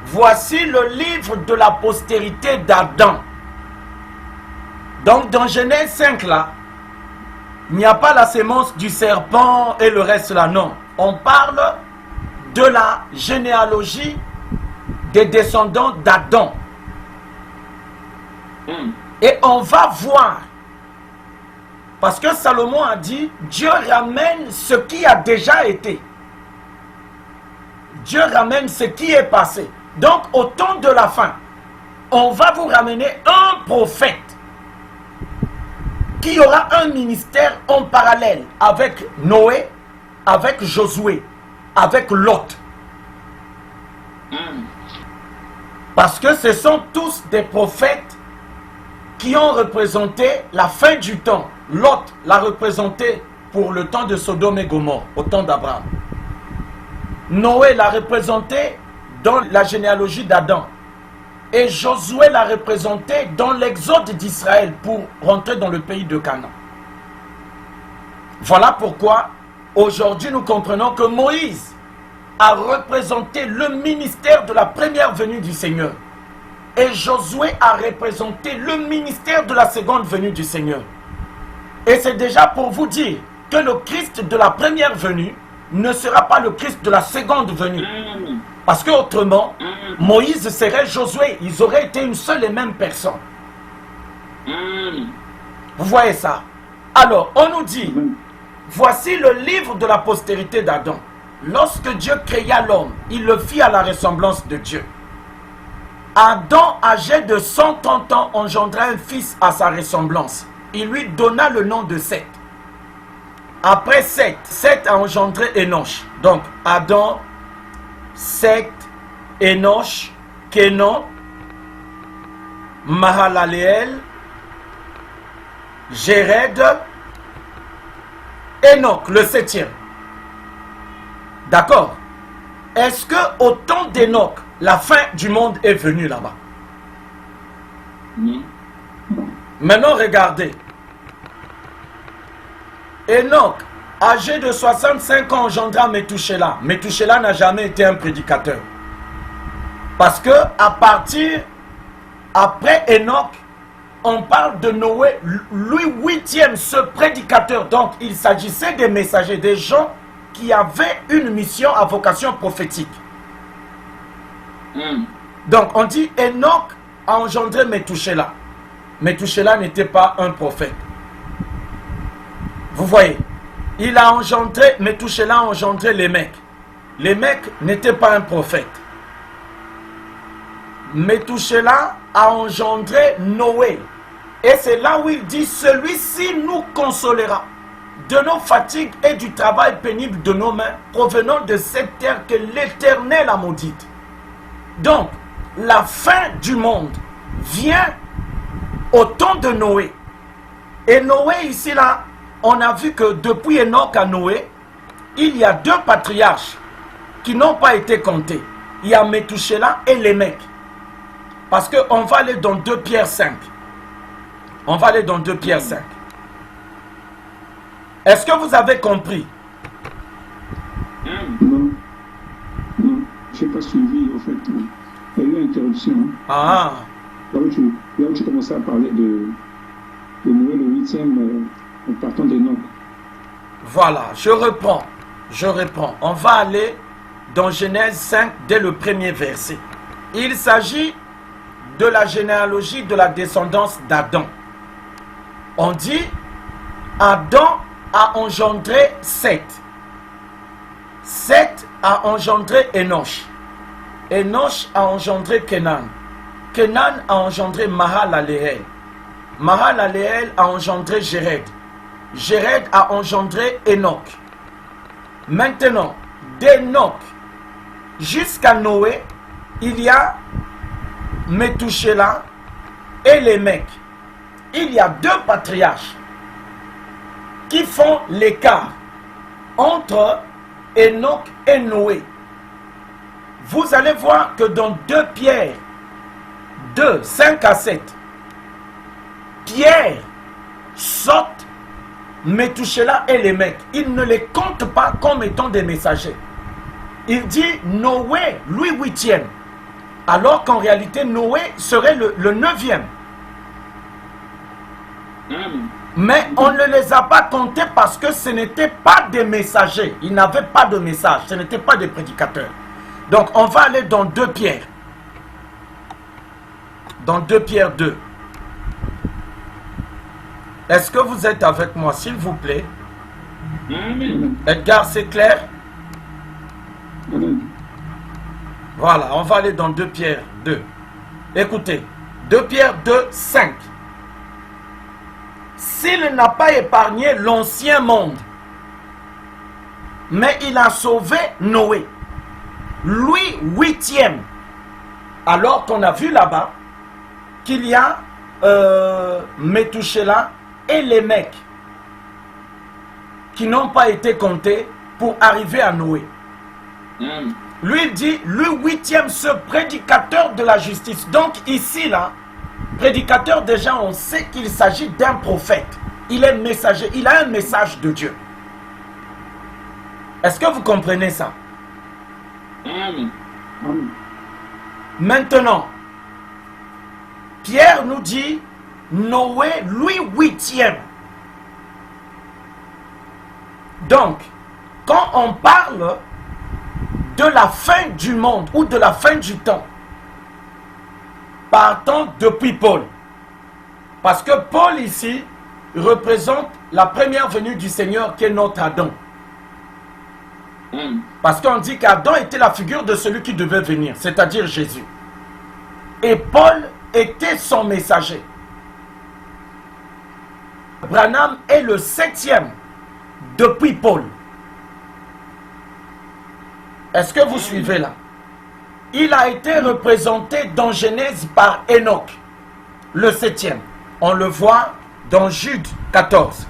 Voici le livre de la postérité d'Adam. Donc, dans Genèse 5, là, il n'y a pas la sémence du serpent et le reste là, non. On parle de la généalogie des descendants d'Adam. Et on va voir. Parce que Salomon a dit, Dieu ramène ce qui a déjà été. Dieu ramène ce qui est passé. Donc, au temps de la fin, on va vous ramener un prophète qui aura un ministère en parallèle avec Noé, avec Josué, avec Lot. Parce que ce sont tous des prophètes qui ont représenté la fin du temps. Lot l'a représenté pour le temps de Sodome et Gomorrhe, au temps d'Abraham. Noé l'a représenté dans la généalogie d'Adam. Et Josué l'a représenté dans l'exode d'Israël pour rentrer dans le pays de Canaan. Voilà pourquoi aujourd'hui nous comprenons que Moïse a représenté le ministère de la première venue du Seigneur. Et Josué a représenté le ministère de la seconde venue du Seigneur. Et c'est déjà pour vous dire que le Christ de la première venue ne sera pas le Christ de la seconde venue. Parce que autrement, Moïse serait Josué. Ils auraient été une seule et même personne. Vous voyez ça? Alors, on nous dit, voici le livre de la postérité d'Adam. Lorsque Dieu créa l'homme, il le fit à la ressemblance de Dieu. Adam, âgé de 130 ans, engendra un fils à sa ressemblance. Il lui donna le nom de Seth. Après Seth, Seth a engendré Enoch. Donc, Adam, Seth, Enoch, Kénan, Mahalaleel, Jéred, Enoch, le septième. D'accord? Est-ce que au temps d'Enoch, la fin du monde est venue là-bas? Maintenant, regardez. Enoch, âgé de 65 ans, engendra Métouchéla. Métouchéla n'a jamais été un prédicateur. Parce que à partir, après Enoch, on parle de Noé, lui huitième, ce prédicateur. Donc, il s'agissait des messagers, des gens qui avaient une mission à vocation prophétique. Donc, on dit Enoch a engendré Métouchéla. Métouchéla n'était pas un prophète. Vous voyez, il a engendré, Métouchéla a engendré les mecs. Les mecs n'étaient pas un prophète. Métouchéla a engendré Noé. Et c'est là où il dit, celui-ci nous consolera de nos fatigues et du travail pénible de nos mains, provenant de cette terre que l'Éternel a maudite. Donc, la fin du monde vient au temps de Noé. Et Noé, ici, là, on a vu que depuis Enoch à Noé, il y a deux patriarches qui n'ont pas été comptés. Il y a Métouchéla et Lémec. Parce qu'on va aller dans 2 Pierre 5. On va aller dans 2 Pierre 5. Est-ce que vous avez compris? Non. Non, je n'ai pas suivi, en fait. Il y a eu une interruption. Ah. Là où tu commençais à parler de Noé, le 8e, en partant d'Enoch. Voilà, je reprends. On va aller dans Genèse 5 dès le premier verset. Il s'agit de la généalogie de la descendance d'Adam. On dit, Adam a engendré Seth. Seth a engendré Enoch. Enoch a engendré Kenan. Kenan a engendré Mahalaleel. Mahalaleel a engendré Jéred. Jéred a engendré Enoch. Maintenant, d'Enoch jusqu'à Noé, il y a Métouchéla et Lémec. Il y a 2 patriarches qui font l'écart entre Enoch et Noé. Vous allez voir que dans 2 Pierre 2, 5 à 7, Pierre saute Métouchéla et Lémec. Il ne les compte pas comme étant des messagers. Il dit Noé, lui 8e. Alors qu'en réalité, Noé serait le 9e. Mais on ne les a pas comptés parce que ce n'étaient pas des messagers. Ils n'avaient pas de message. Ce n'étaient pas des prédicateurs. Donc on va aller dans 2 Pierre. Dans 2 Pierre 2. Est-ce que vous êtes avec moi, s'il vous plaît? Amen. Edgar, c'est clair? Amen. Voilà, on va aller dans 2 Pierre 2. Écoutez, 2 Pierre 2, 5. S'il n'a pas épargné l'ancien monde, mais il a sauvé Noé, lui 8e, alors qu'on a vu là-bas qu'il y a Métouchéla et les mecs qui n'ont pas été comptés pour arriver à Noé. Lui dit, lui 8e, ce prédicateur de la justice. Donc ici, là, prédicateur, déjà, on sait qu'il s'agit d'un prophète. Il est messager, il a un message de Dieu. Est-ce que vous comprenez ça? Amen. Amen. Maintenant, Pierre nous dit, Noé, lui 8e. Donc, quand on parle de la fin du monde ou de la fin du temps, partons depuis Paul. Parce que Paul ici représente la première venue du Seigneur qui est notre Adam. Parce qu'on dit qu'Adam était la figure de celui qui devait venir, c'est-à-dire Jésus. Et Paul était son messager. Branham est le 7e depuis Paul. Est-ce que vous suivez là? Il a été représenté dans Genèse par Enoch, le 7e. On le voit dans Jude 14.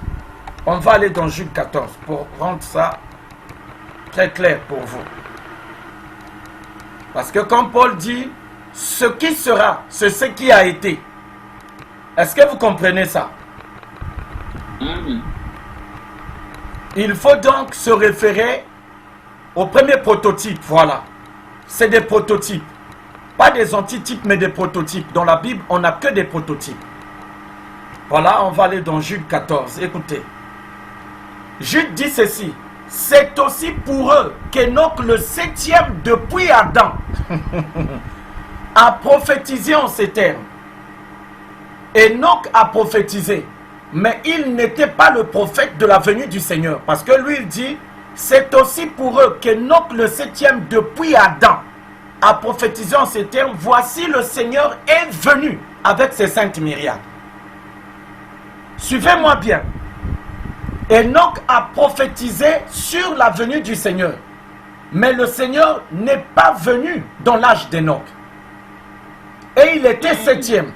On va aller dans Jude 14 pour rendre ça très clair pour vous. Parce que quand Paul dit ce qui sera, c'est ce qui a été. Est-ce que vous comprenez ça? Il faut donc se référer au premier prototype, voilà. C'est des prototypes. Pas des antitypes, mais des prototypes. Dans la Bible, on n'a que des prototypes. Voilà, on va aller dans Jude 14. Écoutez. Jude dit ceci. C'est aussi pour eux qu'Enoch, le 7e depuis Adam, a prophétisé en ces termes. Enoch a prophétisé, mais il n'était pas le prophète de la venue du Seigneur. Parce que lui, il dit, c'est aussi pour eux qu'Enoch, le 7e depuis Adam, a prophétisé en ces termes. Voici le Seigneur est venu avec ses saintes myriades. Suivez-moi bien. Enoch a prophétisé sur la venue du Seigneur. Mais le Seigneur n'est pas venu dans l'âge d'Enoch. Et il était 7e.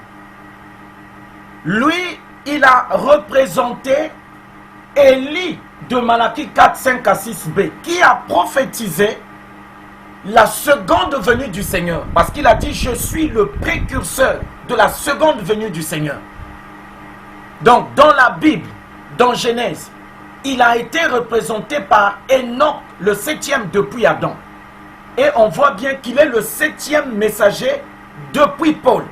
Lui, il a représenté Élie de Malachie 4, 5 à 6b, qui a prophétisé la seconde venue du Seigneur. Parce qu'il a dit, je suis le précurseur de la seconde venue du Seigneur. Donc, dans la Bible, dans Genèse, il a été représenté par Enoch, le 7e depuis Adam. Et on voit bien qu'il est le 7e messager depuis Paul.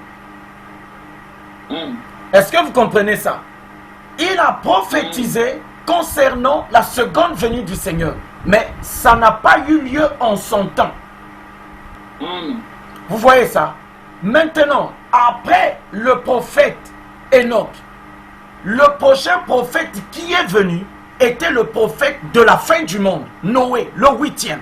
Est-ce que vous comprenez ça? Il a prophétisé concernant la seconde venue du Seigneur. Mais ça n'a pas eu lieu en son temps. Vous voyez ça? Maintenant, après le prophète Enoch, le prochain prophète qui est venu était le prophète de la fin du monde, Noé, le 8e.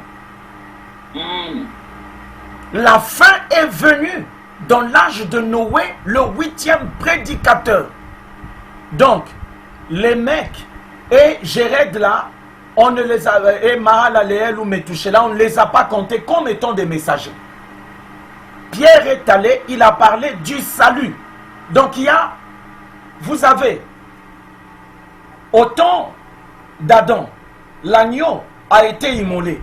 La fin est venue dans l'âge de Noé, le 8e prédicateur. Donc, les mecs et Jéred là, on ne les a, et Mahalaleel ou Métouchéla, on ne les a pas comptés comme étant des messagers. Pierre est allé, il a parlé du salut. Donc il y a, vous avez, au temps d'Adam, l'agneau a été immolé.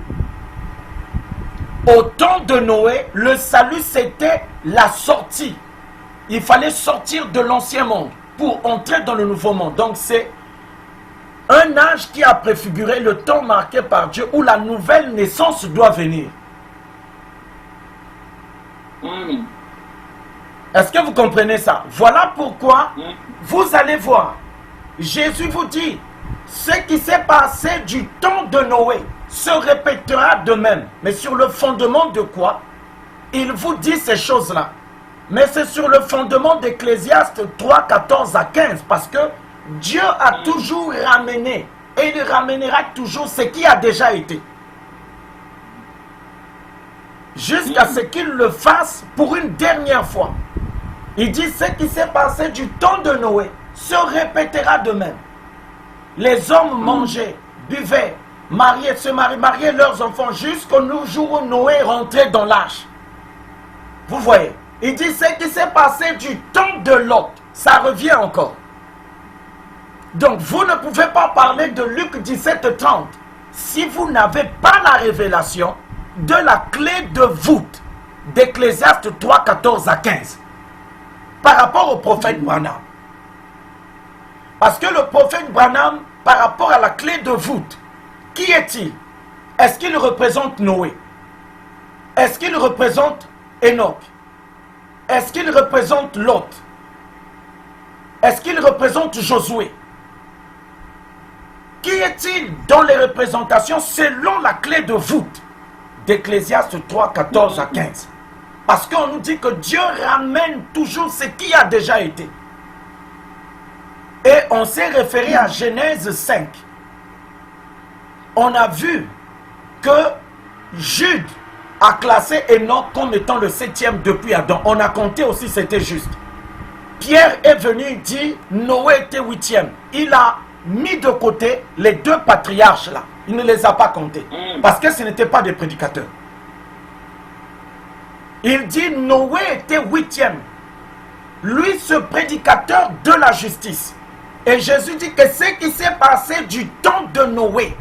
Au temps de Noé, le salut c'était la sortie. Il fallait sortir de l'ancien monde pour entrer dans le nouveau monde. Donc c'est un âge qui a préfiguré le temps marqué par Dieu où la nouvelle naissance doit venir. Est-ce que vous comprenez ça? Voilà pourquoi vous allez voir. Jésus vous dit, ce qui s'est passé du temps de Noé se répétera de même. Mais sur le fondement de quoi? Il vous dit ces choses-là. Mais c'est sur le fondement d'Ecclésiaste 3, 14 à 15. Parce que Dieu a toujours ramené, et il ramènera toujours ce qui a déjà été. jusqu'à ce qu'il le fasse pour une dernière fois. Il dit, ce qui s'est passé du temps de Noé se répétera de même. Les hommes mangeaient, buvaient, mariaient leurs enfants jusqu'au jour où Noé est rentré dans l'arche. Vous voyez, il dit, ce qui s'est passé du temps de Lot, ça revient encore. Donc, vous ne pouvez pas parler de Luc 17:30 si vous n'avez pas la révélation de la clé de voûte d'Ecclésiaste 3:14-15 par rapport au prophète Branham. Parce que le prophète Branham, par rapport à la clé de voûte, qui est-il? Est-ce qu'il représente Noé? Est-ce qu'il représente Enoch? Est-ce qu'il représente Lot? Est-ce qu'il représente Josué? Qui est-il dans les représentations selon la clé de voûte d'Ecclésiaste 3:14-15? Parce qu'on nous dit que Dieu ramène toujours ce qui a déjà été. Et on s'est référé à Genèse 5. On a vu que Jude a classé Enoch comme étant le 7e depuis Adam. On a compté aussi, c'était juste. Pierre est venu et dit Noé était 8e. Il a mis de côté les deux patriarches là. Il ne les a pas comptés. Parce que ce n'étaient pas des prédicateurs. Il dit Noé était 8e. Lui, ce prédicateur de la justice. Et Jésus dit que ce qui s'est passé du temps de Noé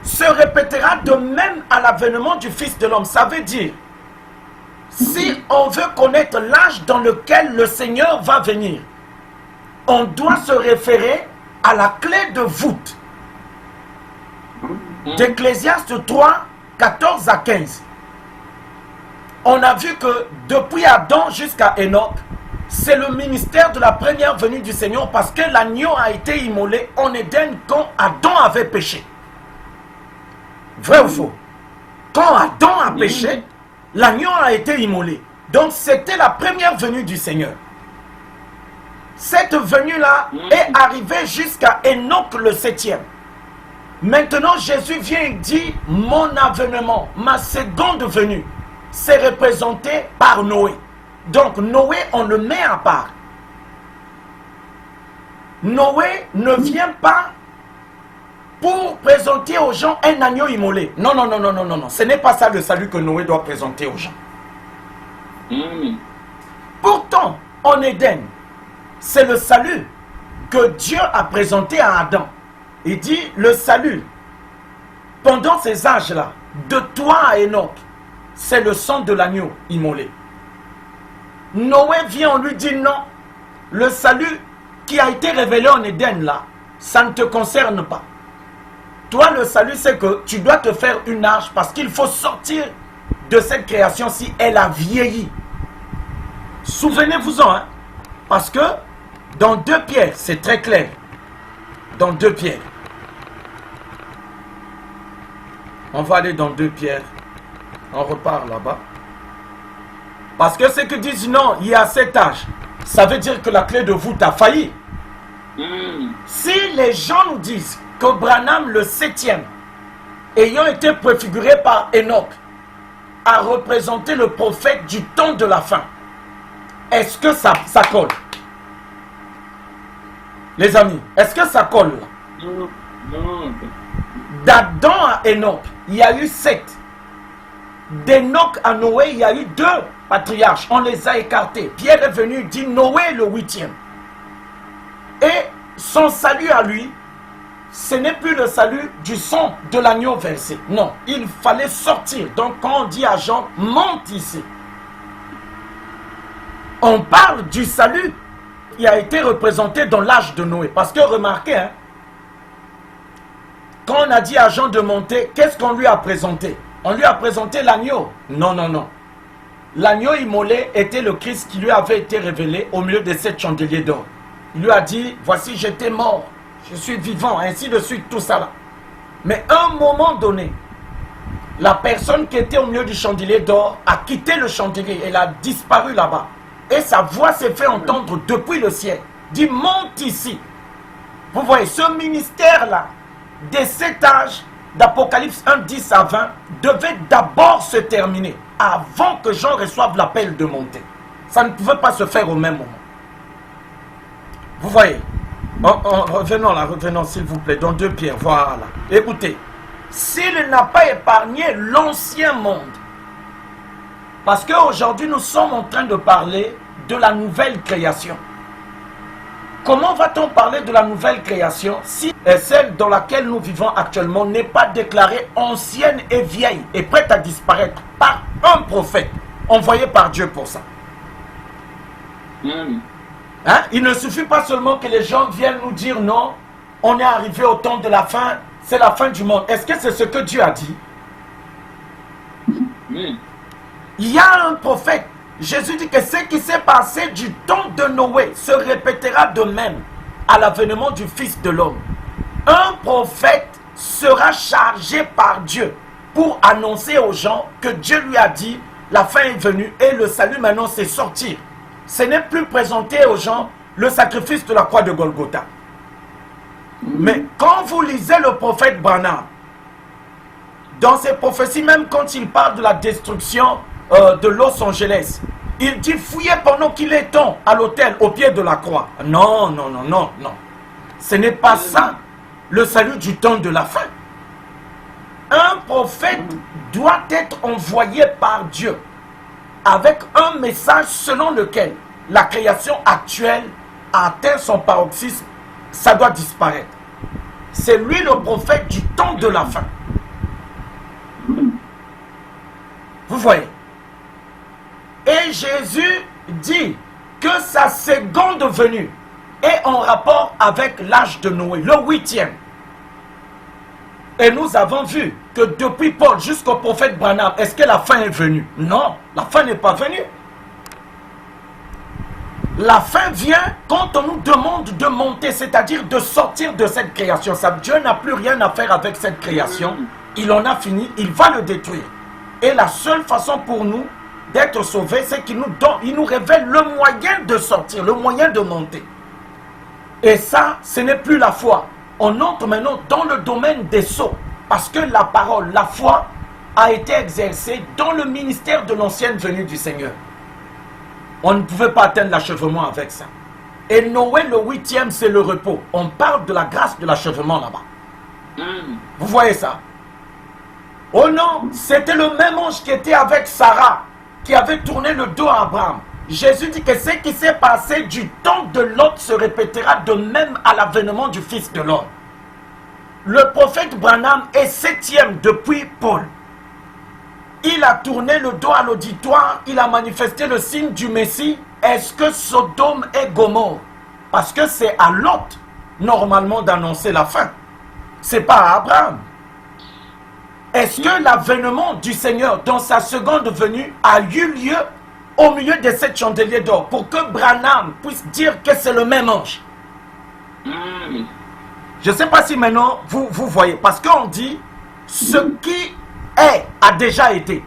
se répétera de même à l'avènement du Fils de l'homme. Ça veut dire, si on veut connaître l'âge dans lequel le Seigneur va venir, on doit se référer à la clé de voûte d'Ecclésiaste 3:14-15. On a vu que depuis Adam jusqu'à Enoch, c'est le ministère de la première venue du Seigneur parce que l'agneau a été immolé en Éden quand Adam avait péché. Vrai ou faux? Quand Adam a péché, l'agneau a été immolé. Donc c'était la première venue du Seigneur. Cette venue-là est arrivée jusqu'à Enoch le 7e. Maintenant, Jésus vient et dit, mon avènement, ma seconde venue, c'est représenté par Noé. Donc Noé, on le met à part. Noé ne vient pas pour présenter aux gens un agneau immolé. Non, non, non, non, non, non, non. Ce n'est pas ça le salut que Noé doit présenter aux gens. Pourtant, en Éden, c'est le salut que Dieu a présenté à Adam. Il dit, le salut, pendant ces âges-là, de toi à Enoch, c'est le sang de l'agneau immolé. Noé vient, on lui dit non, le salut qui a été révélé en Éden là, ça ne te concerne pas. Toi, le salut, c'est que tu dois te faire une arche parce qu'il faut sortir de cette création si elle a vieilli. Souvenez-vous-en, hein, parce que dans 2 Pierre, c'est très clair. Dans 2 Pierre. On va aller dans 2 Pierre. On repart là-bas. Parce que ceux qui disent non, il y a cet âge, ça veut dire que la clé de voûte a failli. Si les gens nous disent que Branham, le 7e, ayant été préfiguré par Enoch, a représenté le prophète du temps de la fin, est-ce que ça colle? Les amis, est-ce que ça colle là? Non. D'Adam à Enoch, il y a eu 7. D'Enoch à Noé, il y a eu 2 patriarches. On les a écartés. Pierre est venu dire Noé le 8e. Et son salut à lui, ce n'est plus le salut du sang de l'agneau versé. Non, il fallait sortir. Donc quand on dit à Jean, monte ici. On parle du salut qui a été représenté dans l'âge de Noé. Parce que remarquez, hein, quand on a dit à Jean de monter, qu'est-ce qu'on lui a présenté? On lui a présenté l'agneau. Non, non, non. L'agneau immolé était le Christ qui lui avait été révélé au milieu de 7 chandeliers d'or. Il lui a dit, voici j'étais mort, je suis vivant, ainsi de suite, tout ça là. Mais à un moment donné, la personne qui était au milieu du chandelier d'or a quitté le chandelier, elle a disparu là-bas. Et sa voix s'est fait entendre depuis le ciel. Dit, monte ici. Vous voyez, ce ministère-là, de cet âge, d'Apocalypse 1, 10 à 20 devait d'abord se terminer avant que Jean reçoive l'appel de monter. Ça ne pouvait pas se faire au même moment. Vous voyez? Revenons s'il vous plaît, dans 2 Pierre, voilà. Écoutez, s'il n'a pas épargné l'ancien monde, parce qu'aujourd'hui nous sommes en train de parler de la nouvelle création. Comment va-t-on parler de la nouvelle création si celle dans laquelle nous vivons actuellement n'est pas déclarée ancienne et vieille et prête à disparaître par un prophète envoyé par Dieu pour ça? Hein? Il ne suffit pas seulement que les gens viennent nous dire non, on est arrivé au temps de la fin, c'est la fin du monde. Est-ce que c'est ce que Dieu a dit? Oui. Il y a un prophète. Jésus dit que ce qui s'est passé du temps de Noé se répétera de même à l'avènement du Fils de l'homme. Un prophète sera chargé par Dieu pour annoncer aux gens que Dieu lui a dit la fin est venue et le salut maintenant c'est sortir. Ce n'est plus présenter aux gens le sacrifice de la croix de Golgotha. Mais quand vous lisez le prophète Branham, dans ses prophéties, même quand il parle de la destruction de Los Angeles, il dit fouillez pendant qu'il est temps à l'autel au pied de la croix. Non, non, non, non, non. Ce n'est pas ça le salut du temps de la fin. Un prophète doit être envoyé par Dieu avec un message selon lequel la création actuelle a atteint son paroxysme, ça doit disparaître. C'est lui le prophète du temps de la fin. Vous voyez? Et Jésus dit que sa seconde venue est en rapport avec l'âge de Noé, le 8e. Et nous avons vu que depuis Paul jusqu'au prophète Branham, est-ce que la fin est venue? Non, la fin n'est pas venue. La fin vient quand on nous demande de monter, c'est-à-dire de sortir de cette création. Ça, Dieu n'a plus rien à faire avec cette création. Il en a fini, il va le détruire. Et la seule façon pour nous d'être sauvés, c'est qu'il nous révèle le moyen de sortir, le moyen de monter. Et ça, ce n'est plus la foi. On entre maintenant dans le domaine des sceaux. Parce que la parole, la foi, a été exercée dans le ministère de l'ancienne venue du Seigneur. On ne pouvait pas atteindre l'achèvement avec ça. Et Noé, le 8e, c'est le repos. On parle de la grâce de l'achèvement là-bas. Vous voyez ça? Oh non, c'était le même ange qui était avec Sarah, qui avait tourné le dos à Abraham. Jésus dit que ce qui s'est passé du temps de Lot se répétera de même à l'avènement du Fils de l'homme. Le prophète Branham est 7e depuis Paul. Il a tourné le dos à l'auditoire, il a manifesté le signe du Messie. Est-ce que Sodome et Gomorrhe? Parce que c'est à Lot, normalement, d'annoncer la fin. C'est pas à Abraham. Est-ce que l'avènement du Seigneur dans sa seconde venue a eu lieu au milieu de 7 chandeliers d'or pour que Branham puisse dire que c'est le même ange? Je ne sais pas si maintenant vous voyez, parce qu'on dit ce qui est a déjà été.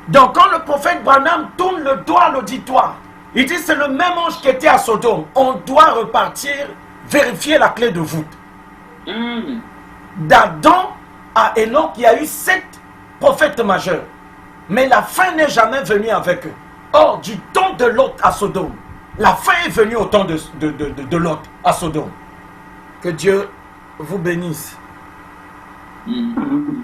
Donc quand le prophète Branham tourne le doigt à l'auditoire, il dit c'est le même ange qui était à Sodome. On doit repartir, vérifier la clé de voûte. D'Adam à Enoch, il y a eu 7 prophètes majeurs. Mais la fin n'est jamais venue avec eux. Or, du temps de Lot à Sodome, la fin est venue au temps de Lot à Sodome. Que Dieu vous bénisse. Amen.